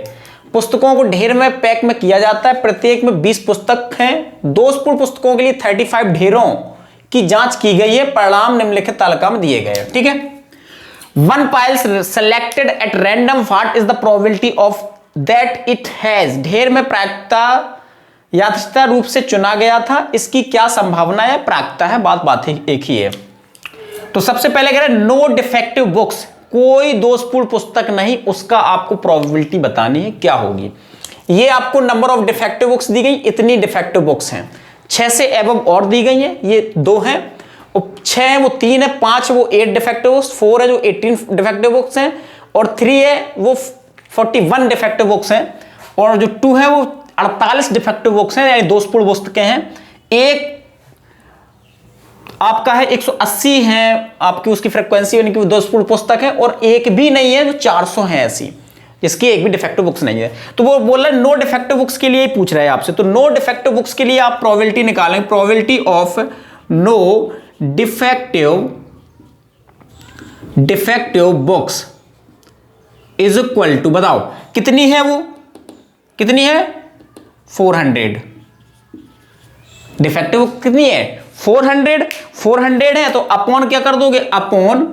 पुस्तकों को ढेर में पैक में किया जाता है, प्रत्येक में 20 पुस्तक हैं, 2 पुस्तकों के लिए 35 ढेरों की जांच की गई है, परिणाम निम्नलिखित तालिका में दिए गए, ठीक है। 1 pile selected at random, what is the probability of that it has, ढेर में प्रायिकता यादृच्छिक रूप से चुना गया था, इसकी क्या संभावना है, प्रायिकता है, बात एक ही है। तो सबसे पहले कह रहे हैं नो डिफेक्टिव बुक्स, कोई दोषपूर्ण पुस्तक नहीं, उसका आपको प्रोबेबिलिटी बतानी है क्या होगी। ये आपको नंबर ऑफ डिफेक्टिव बुक्स दी गई, इतनी डिफेक्टिव बुक्स हैं, 6 से एबव और दी गई हैं, ये 2 हैं, 6 है वो 3 है, 5 वो 8 डिफेक्टिव बुक्स, 4 है जो 18 डिफेक्टिव बुक्स हैं, और 3 है वो 41 डिफेक्टिव बुक्स हैं, और जो 2 है वो 48 डिफेक्टिव बुक्स हैं, यानी दोषपूर्ण पुस्तकें हैं। एक आपका है 180 है आपकी उसकी फ्रीक्वेंसी, यानी कि वो 10 पुस्तक है, और एक भी नहीं है तो 400 है ऐसी, इसकी एक भी डिफेक्टिव बुक्स नहीं है। तो वो बोल रहा है नो डिफेक्टिव बुक्स के लिए पूछ रहा है आपसे, तो नो डिफेक्टिव बुक्स के लिए आप प्रोबेबिलिटी निकालेंगे, probability of no defective books is equal to, बताओ कितनी है वो, कितनी है 400। डिफेक्टिव कितनी है 400 है, तो अपॉन क्या कर दोगे, अपॉन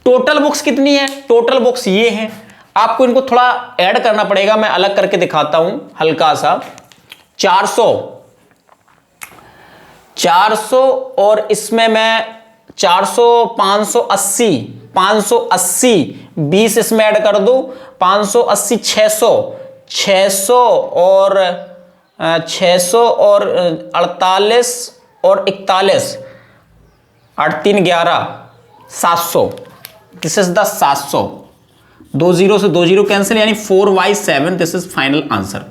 टोटल बुक्स कितनी है, टोटल बुक्स ये है। आपको इनको थोड़ा ऐड करना पड़ेगा, मैं अलग करके दिखाता हूं हल्का सा। 400 और इसमें मैं 400 580 20 इसमें ऐड कर दो, 580 600 और 48 और 41 8 3 11 700, दिस इज द 700, 2 0 से 2 0 कैंसिल, यानी 4y7, this is final answer,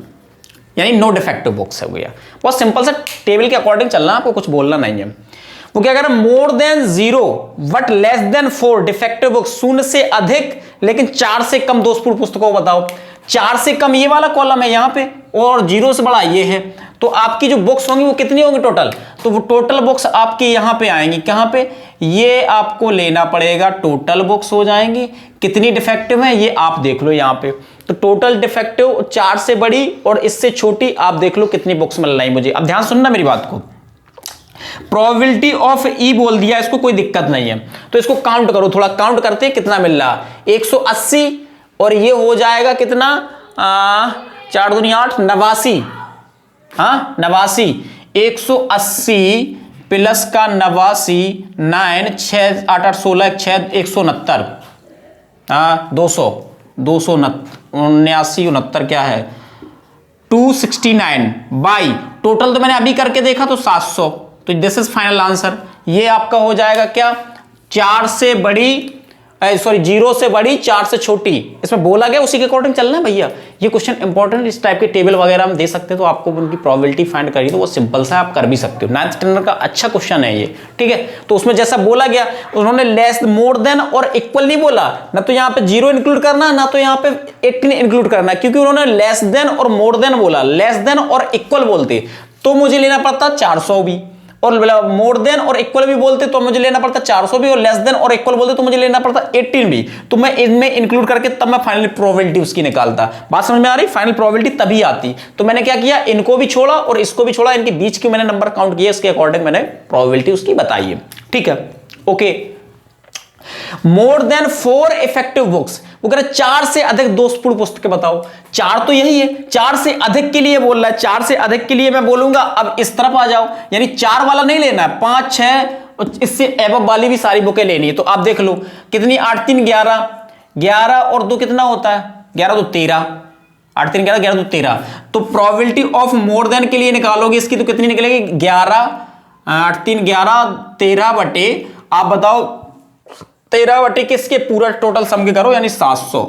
यानी नो डिफेक्टिव बुक्स है भैया। बहुत सिंपल सा टेबल के अकॉर्डिंग चलना, आपको कुछ बोलना नहीं है। वो क्या कह रहा है, more than 0 but less than 4 defective books, 0 से अधिक लेकिन 4 से कम दोषपूर्ण पुस्तकों को बताओ। 4 से कम ये वाला कॉलम है यहां पे, और 0 से बड़ा ये है, तो आपकी जो बुक्स होंगी वो कितनी होंगी टोटल, तो वो टोटल बुक्स आपकी यहां पे आएंगी, कहां पे, ये आपको लेना पड़ेगा, टोटल बुक्स हो जाएंगी। कितनी डिफेक्टिव है ये आप देख लो यहां पे, तो टोटल डिफेक्टिव 4 से बड़ी और इससे छोटी, आप देख लो कितनी बुक्स मिल रही मुझे। अब ध्यान सुनना मेरी बात को, प्रोबेबिलिटी ऑफ ई बोल दिया, इसको कोई दिक्कत नहीं है, तो इसको काउंट करो, थोड़ा काउंट करते हैं कितना मिल रहा, 180 और ये हो जाएगा कितना, 4 दूनी 8 89, हाँ 89, 180 प्लस का 89 9 6 8 8 16 6 169, हाँ 200 279 69 क्या है 269 बाई टोटल, तो मैंने अभी करके देखा तो 700, तो दिस इज फाइनल आंसर। ये आपका हो जाएगा क्या, 4 से बड़ी, सॉरी 0 से बड़ी 4 से छोटी, इसमें बोला गया उसी के अकॉर्डिंग चलना है भैया। ये क्वेश्चन इंपॉर्टेंट, इस टाइप के टेबल वगैरह हम दे सकते हैं, तो आपको उनकी प्रोबेबिलिटी फाइंड करिए, तो वो सिंपल सा आप कर भी सकते हो। 9th स्टैंडर्ड का अच्छा क्वेश्चन है ये, ठीक है। तो उसमें जैसा बोला गया, उन्होंने लेस मोर देन और इक्वल नहीं बोला, ना तो यहाँ पे 0 इंक्लूड करना, ना तो यहाँ पे 18 इंक्लूड करना, क्योंकि उन्होंने लेस देन और मोर देन बोला। लेस देन और इक्वल बोलते तो मुझे लेना पड़ता 400 भी, और मोर देन और इक्वल भी बोलते तो मुझे लेना पड़ता 400 भी, और लेस देन और इक्वल बोलते तो मुझे लेना पड़ता 18 भी। तो मैं इनमें इंक्लूड करके तब मैं फाइनल प्रोबेबिलिटी उसकी निकालता। बात समझ में आ रही, फाइनल प्रोबेबिलिटी तभी आती। तो मैंने क्या किया, इनको भी छोड़ा और इसको भी छोड़ा, इनके बीच के मैंने नंबर काउंट किया, इसके अकॉर्डिंग मैंने प्रोबेबिलिटी उसकी बताई है, ठीक है। Okay, more than 4 effective books, वो कह रहे 4 से अधिक दोषपूर्ण पुस्तकें बताओ। 4 तो यही है, 4 से अधिक के लिए बोल रहा है, 4 से अधिक के लिए मैं बोलूंगा अब इस तरफ आ जाओ, यानी 4 वाला नहीं लेना है, 5 6 और इससे एबव वाली भी सारी बुकें लेनी है। तो आप देख लो कितनी, 8 3 11, 11 और 2 कितना होता है, 11 2 13, 8 3 11 11 2 13। तो प्रोबेबिलिटी ऑफ मोर देन के लिए निकालोगे इसकी, तो कितनी निकलेगी, 11 8 3 11 13 बटे, आप बताओ 13 बटे किसके पूरा टोटल सम के करो, यानी 700।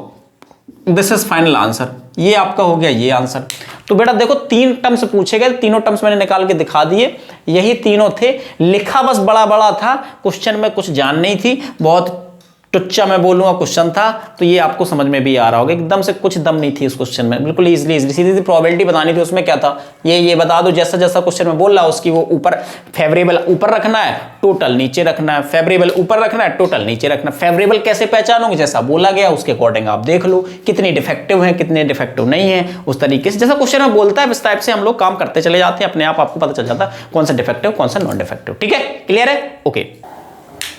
दिस इज फाइनल आंसर, ये आपका हो गया ये आंसर। तो बेटा देखो 3 टर्म्स पूछे गए, तीनों टर्म्स मैंने निकाल के दिखा दिए, यही तीनों थे। लिखा बस बड़ा बड़ा था, क्वेश्चन में कुछ जान नहीं थी, बहुत टुच्चा मैं बोलूंगा क्वेश्चन था, तो ये आपको समझ में भी आ रहा होगा। एकदम से कुछ दम नहीं थी इस क्वेश्चन में, बिल्कुल इजीली सीधी सीधी प्रोबेबिलिटी बतानी थी। उसमें क्या था, ये बता दो, जैसा जैसा क्वेश्चन में बोल रहा है उसकी वो ऊपर फेवरेबल ऊपर रखना है, टोटल नीचे रखना है, फेवरेबल ऊपर रखना है, टोटल नीचे रखना है। फेवरेबल कैसे पहचानोगे, जैसा बोला गया उसके अकॉर्डिंग आप देख लो कितनी डिफेक्टिव है कितने डिफेक्टिव नहीं है, उस तरीके से जैसा क्वेश्चन में बोलता है इस टाइप से हम लोग काम करते चले जाते हैं, अपने आप आपको पता चल जाता है कौन सा डिफेक्टिव कौन सा नॉन डिफेक्टिव। ठीक है, क्लियर है। ओके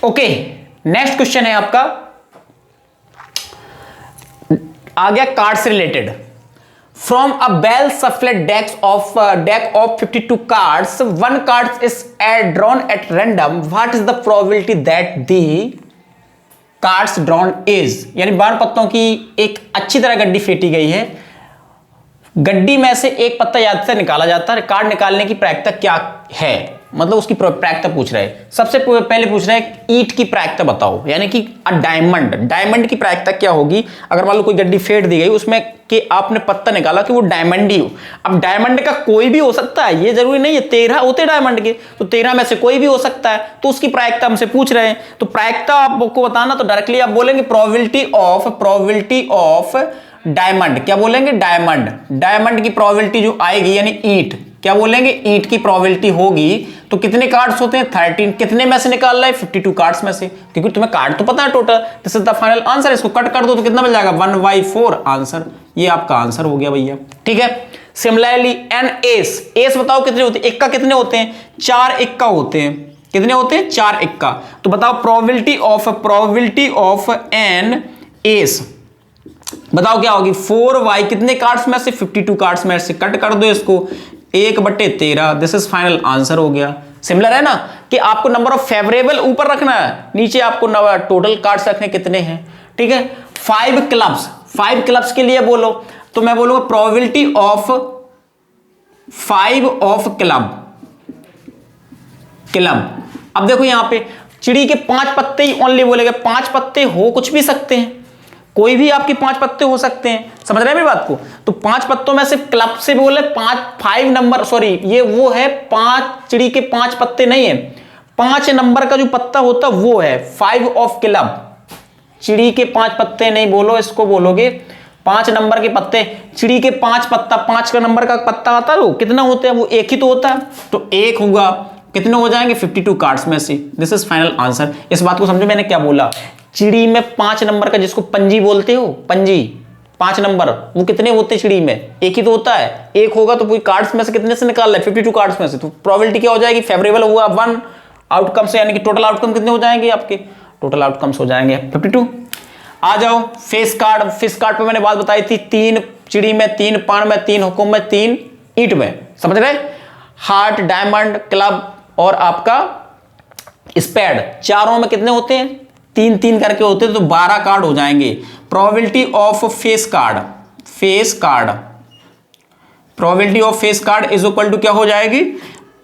ओके, नेक्स्ट क्वेश्चन है आपका, आ गया कार्ड से related. From a well shuffled deck of 52 cards, 1 card is drawn at random, what is the probability that the cards drawn is. यानी 12 पत्तों की एक अच्छी तरह गड्डी फेंटी गई है, गड्डी में से एक पत्ता याद से निकाला जाता है, कार्ड निकालने की प्रायिकता क्या है। मतलब उसकी प्रायिकता पूछ रहा है। सबसे पहले पूछ रहा है ईंट की प्रायिकता बताओ, यानी कि डायमंड की प्रायिकता क्या होगी। अगर मान लो कोई गड्डी फेंट दी गई, उसमें कि आपने पत्ता निकाला कि वो डायमंड ही हो। अब डायमंड का कोई भी हो सकता है, ये जरूरी नहीं है 13 होते डायमंड के, तो 13 में से कोई भी हो सकता है, तो उसकी प्रायिकता हमसे पूछ रहे हैं। तो प्रायिकता आपको बताना, तो डायरेक्टली आप बोलेंगे प्रोबेबिलिटी ऑफ डायमंड। क्या बोलेंगे? डायमंड की प्रोबेबिलिटी जो आएगी, यानी ईंट, क्या बोलेंगे? ईंट की प्रोबेबिलिटी होगी। तो कितने कार्ड्स होते हैं? 13। कितने में से निकाल रहा है? 52 कार्ड्स में से, क्योंकि तुम्हें कार्ड तो पता है total. This is the final answer. इसको कट कर दो तो कितना मिल जाएगा? 1/4 आंसर। ये आपका आंसर हो गया भैया, ठीक है। सिमिलरली एन एस बताओ कितने होते हैं? इक्का कितने होते हैं? 4 इक्का होते हैं। कितने होते हैं? 4 इक्का। तो बताओ प्रोबेबिलिटी ऑफ एन एस बताओ क्या होगी? 4y कितने कार्ड्स में से? 52 कार्ड्स में से। कट कर दो इसको, 1/13। दिस इज फाइनल आंसर हो गया। सिमिलर है ना कि आपको नंबर ऑफ फेवरेबल ऊपर रखना है, नीचे आपको टोटल कार्ड्स रखने कितने हैं, ठीक है। 5 क्लब्स के लिए बोलो, तो मैं बोलूंगा प्रोबेबिलिटी ऑफ 5 ऑफ क्लब। अब देखो यहां पे चिड़ी के 5 पत्ते ही ओनली बोलेगा। 5 पत्ते हो कुछ भी सकते हैं, कोई भी आपके 5 पत्ते हो सकते हैं, समझ रहे हैं मेरी बात को। तो 5 पत्तों में से क्लब से बोले 5 नंबर, सॉरी ये वो है 5, चिड़ी के 5 पत्ते नहीं है, 5 नंबर का जो पत्ता होता वो है 5 ऑफ क्लब। चिड़ी के 5 पत्ते नहीं बोलो, इसको बोलोगे 5 नंबर के पत्ते। चिड़ी के 5 पत्ता, 5 का नंबर का पत्ता आता है वो कितना होता है? वो एक ही तो होता है, तो एक होगा। कितने हो जाएंगे? 52 कार्ड्स में से। This is final answer. इस बात को समझो मैंने क्या बोला। चिड़ी में 5 नंबर का, जिसको पंजी बोलते हो, पंजी 5 नंबर, वो कितने होते हैं चिड़ी में? एक ही तो होता है, एक होगा। तो पूरी कार्ड्स में से कितने से निकाल रहा है? 52 कार्ड्स में से। तो प्रोबेबिलिटी क्या हो जाएगी? फेवरेबल हुआ 1 आउटकम से, यानी कि टोटल आउटकम कितने हो जाएंगे आपके? टोटल आउटकम्स हो जाएंगे 52। आ जाओ फेस कार्ड पे मैंने बात बताई थी, 3 चिड़ी में, 3 पान में, 3 हुकुम में, 3 ईंट में, समझ रहे? हार्ट, डायमंड, क्लब और आपका स्पेड, चारों में कितने होते हैं? 3-3 करके होते हैं, तो 12 कार्ड हो जाएंगे। Probability of face card is equal to क्या हो जाएगी?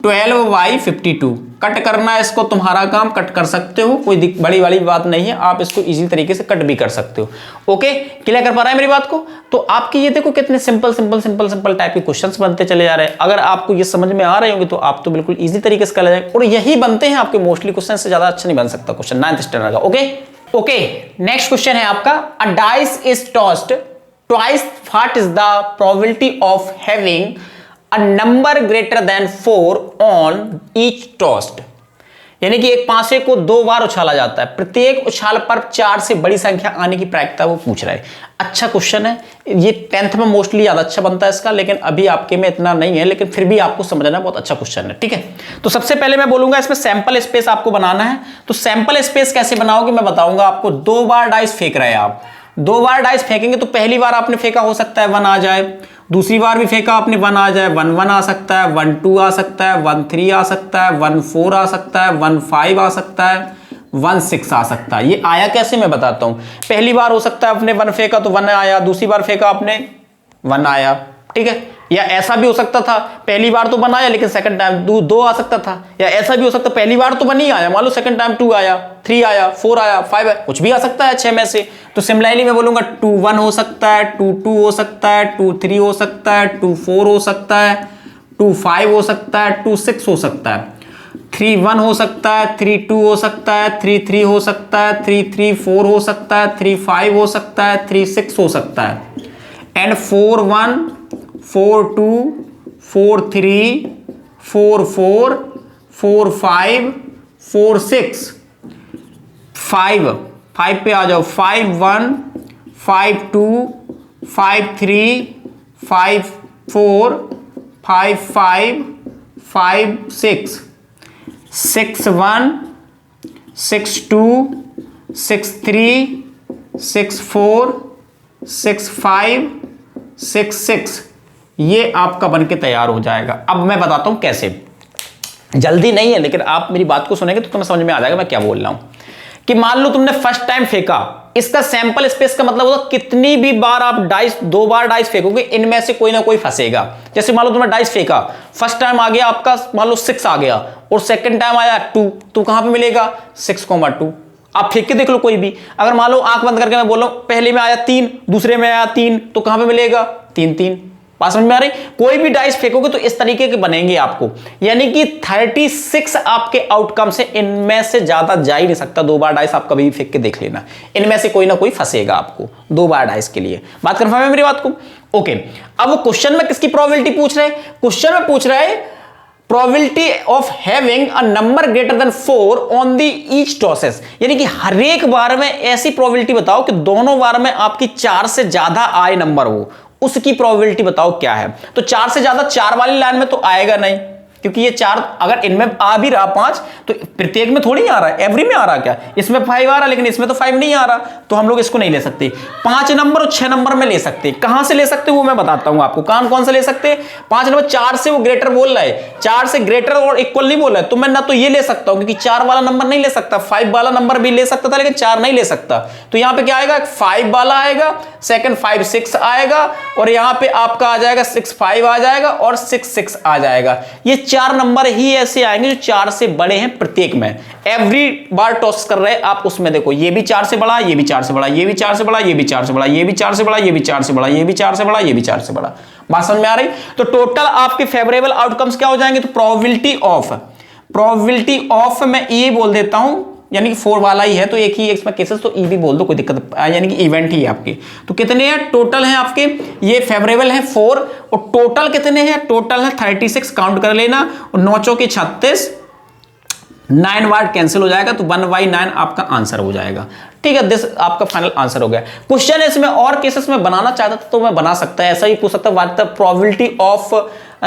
12/52। कट करना है इसको, तुम्हारा काम, कट कर सकते हो, कोई बड़ी वाली बात नहीं है, आप इसको इजी तरीके से कट भी कर सकते हो। ओके, क्लियर कर पा रहा है मेरी बात को? तो आपकी ये देखो कितने सिंपल टाइप के क्वेश्चंस बनते चले जा रहे हैं। अगर आपको ये समझ में आ रहे होंगे तो आप तो बिल्कुल इजी तरीके से कर ले जाएंगे, और यही बनते हैं आपके मोस्टली क्वेश्चन, से ज्यादा अच्छा नहीं बन सकता क्वेश्चन 9th स्टैंडर्ड का। ओके, नेक्स्ट क्वेश्चन है आपका, अ dice is tossed twice, what is the probability of having a number greater than 4 on each tossed। यानी कि एक पासे को 2 बार उछाला जाता है, प्रत्येक उछाल पर 4 से बड़ी संख्या आने की प्रायिकता वो पूछ रहा है। अच्छा क्वेश्चन है ये, 10th में मोस्टली ज्यादा अच्छा बनता है इसका, लेकिन अभी आपके में इतना नहीं है, लेकिन फिर भी आपको समझना बहुत अच्छा क्वेश्चन है, ठीक है। तो सबसे पहले मैं बोलूंगा इसमें सैंपल स्पेस आपको बनाना है। तो सैंपल स्पेस कैसे बनाओगे मैं बताऊंगा आपको। 2 बार डाइस फेंक रहे हैं आप, 2 बार डाइस फेंकेंगे तो पहली बार आपने फेंका हो सकता है 1 आ जाए, दूसरी बार भी फेंका आपने 1 आ जाए, 1-1 आ सकता है, 1-2 आ सकता है, 1-3 आ सकता है, 1-4 आ सकता है, 1-5 आ सकता है, 1-6 आ सकता है। ये आया कैसे मैं बताता हूं। पहली बार हो सकता है आपने 1 फेंका तो 1 आया, दूसरी बार फेंका आपने 1 आया, ठीक है। या ऐसा भी हो सकता था पहली बार तो 1 आया लेकिन सेकंड टाइम 2 आ सकता था, या ऐसा भी हो सकता पहली बार तो 1 ही आया, मान लो सेकंड टाइम 2 आया, 3 आया, 4 आया, 5 आया, कुछ भी आ सकता है 6 में से। तो सिमिलरली मैं बोलूंगा 2-1 हो सकता है, 2-2 हो सकता है, 2-3 हो सकता है, 2-4 हो सकता है, 2-5 हो सकता है, 2-6 हो सकता है, 3-1 हो सकता है, 3-2 हो सकता है, 3-3 हो सकता है, 3-3-4 हो सकता है, 3-5 हो सकता है, 3-6 हो सकता है, एंड 4-1, 4-2, 4-3, 4-4, 4-5, 4-6, 5 पे आ जाओ, 5-1, 5-2, 5-3, 5-4, 5-5, 5-6, 6-1, 6-2, 6-3, 6-4, 6-5, 6-6, ये आपका बनके तैयार हो जाएगा। अब मैं बताता हूं कैसे, जल्दी नहीं है लेकिन आप मेरी बात को सुनेंगे तो तुम्हें समझ में आ जाएगा मैं क्या बोल रहा हूं। कि मान लो तुमने फर्स्ट टाइम फेंका, इसका सैंपल स्पेस का मतलब होता कितनी भी बार आप डाइस, 2 बार डाइस फेंकोगे, इनमें से कोई ना कोई फंसेगा। जैसे मान लो तुमने डाइस फेंका, फर्स्ट टाइम आ गया आपका मान लो 6 आ गया और सेकंड टाइम आया 2, तो कहां पे मिलेगा 6,2। आप फेंक के देख लो कोई भी। अगर मान लो आंख बंद करके मैं बोल रहा हूं पहले में आया 3, दूसरे में आया 3, तो कहां पे मिलेगा 3,3। बात समझ में आ रही? कोई भी डाइस फेंकोगे तो इस तरीके के बनेंगे आपको, यानी कि 36 आपके आउटकम से, इनमें से ज्यादा जा ही नहीं सकता। 2 बार डाइस आप कभी भी फेंक के देख लेना, इनमें से कोई ना कोई फंसेगा आपको 2 बार डाइस के लिए। बात कंफर्म है मेरी बात को? ओके। अब वो क्वेश्चन में किसकी प्रोबेबिलिटी पूछ रहे हैं? क्वेश्चन में पूछ रहा है probability of having a number greater than 4 on the each tosses, यानी कि हर एक बार में ऐसी प्रोबेबिलिटी बताओ कि दोनों बार में आपकी 4 से ज्यादा आए नंबर हो, उसकी प्रोबेबिलिटी बताओ क्या है। तो 4 से ज्यादा 4 वाली लाइन में तो आएगा नहीं, क्योंकि ये 4 अगर इनमें आ भी रहा 5 तो प्रत्येक में थोड़ी आ रहा है, एवरी में आ रहा क्या, इसमें 5 आ रहा लेकिन इसमें तो 5 नहीं आ रहा, तो हम लोग इसको नहीं ले सकते। 5 नंबर और 6 नंबर में ले सकते। कहां से ले सकते वो मैं बताता हूं आपको, कौन से ले सकते। 5 नंबर 4 से वो ग्रेटर बोल रहा है, 4 से ग्रेटर और इक्वल नहीं बोल रहा है, तो मैं ना तो ये ले सकता हूं क्योंकि 4 वाला नंबर नहीं ले सकता, 5 वाला नंबर भी ले सकता था लेकिन 4 नहीं ले सकता। तो यहां पे क्या आएगा, 5 वाला आएगा, सेकंड 5 6 आएगा और यहां पे आपका आ जाएगा 6 5 आ जाएगा और 6 6 आ जाएगा। ये 4 नंबर ही ऐसे आएंगे जो 4 से बड़े हैं प्रत्येक में। एवरी बार टॉस कर रहे हैं आप, उसमें देखो ये भी 4 से बड़ा, ये भी 4 से बड़ा, ये भी 4 से बड़ा, ये भी 4 से बड़ा, ये भी 4 से बड़ा, ये भी 4 से बड़ा, ये भी 4 से बड़ा, ये भी 4 से बड़ा। बात समझ में आ रही? तो टोटल आपके फेवरेबल आउटकम्स क्या हो जाएंगे? तो प्रोबेबिलिटी ऑफ मैं ये बोल देता हूं, यानी कि 4 वाला ही है तो एक ही इसमें केसेस, तो ई भी बोल दो कोई दिक्कत, यानी कि इवेंट ही है आपके। तो कितने हैं टोटल हैं आपके? ये फेवरेबल है 4 और टोटल कितने हैं? टोटल है 36, काउंट कर लेना, और 9 चौके 36, 9 वार्ड कैंसिल हो जाएगा तो 1/9 आपका आंसर हो जाएगा। ठीक है, दिस आपका फाइनल आंसर हो गया। क्वेश्चन इसमें और केसेस में बनाना चाहता था तो मैं बना सकता है, ऐसा ही पूछ सकता, what the probability of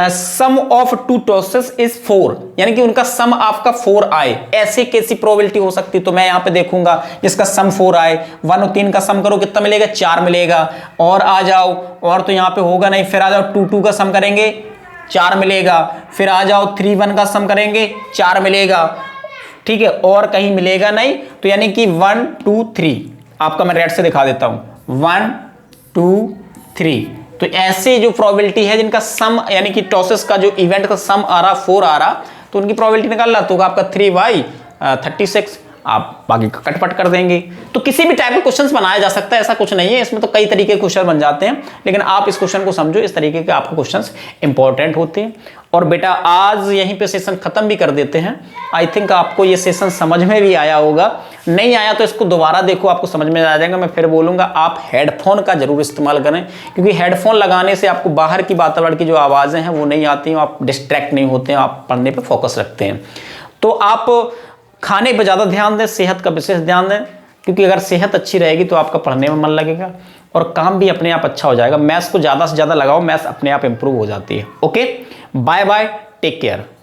sum of 2 tosses is 4, यानी कि उनका सम आपका 4 आए, ऐसे कैसी प्रोबेबिलिटी हो सकती। तो मैं यहां पे देखूंगा जिसका सम 4 आए, 1 और 3 का सम करो कितना मिलेगा? 4 मिलेगा। और आ जाओ, और तो यहां पे होगा नहीं, फिर आ जाओ 2 2 का सम करेंगे 4 मिलेगा, फिर आ जाओ 3 1 का सम करेंगे 4 मिलेगा। ठीक है, और कहीं मिलेगा नहीं, तो यानी कि 1 2 3 आपका मैं रेड से दिखा देता हूं, 1 2 3। तो ऐसे जो प्रोबेबिलिटी है जिनका सम, यानी कि टॉसेस का जो इवेंट का सम आ रहा 4 आ रहा, तो उनकी प्रोबेबिलिटी निकालना, तो आपका 3/36, आप बाकी कटपट कर देंगे। तो किसी भी टाइप के क्वेश्चंस बनाया जा सकता है, ऐसा कुछ नहीं है, इसमें तो कई तरीके के क्वेश्चन बन जाते हैं, लेकिन आप इस क्वेश्चन को समझो, इस तरीके के आपके क्वेश्चंस इंपॉर्टेंट होते हैं। और बेटा आज यहीं पे सेशन खत्म भी कर देते हैं। आई थिंक आपको ये सेशन समझ में भी आया होगा, नहीं आया तो इसको दोबारा देखो, आपको समझ में आ जाएगा। मैं फिर बोलूंगा आप हेडफोन का जरूर इस्तेमाल करें, क्योंकि हेडफोन लगाने से आपको बाहर की वातावरण की जो आवाज़ें हैं वो नहीं आती हैं, आप डिस्ट्रैक्ट नहीं होते हैं, आप पढ़ने पर फोकस रखते हैं। तो आप खाने पर ज़्यादा ध्यान दें, सेहत का विशेष ध्यान दें, क्योंकि अगर सेहत अच्छी रहेगी तो आपका पढ़ने में मन लगेगा और काम भी अपने आप अच्छा हो जाएगा। मैथ्स को ज़्यादा से ज़्यादा लगाओ, मैथ्स अपने आप इंप्रूव हो जाती है। Okay, bye bye, take care.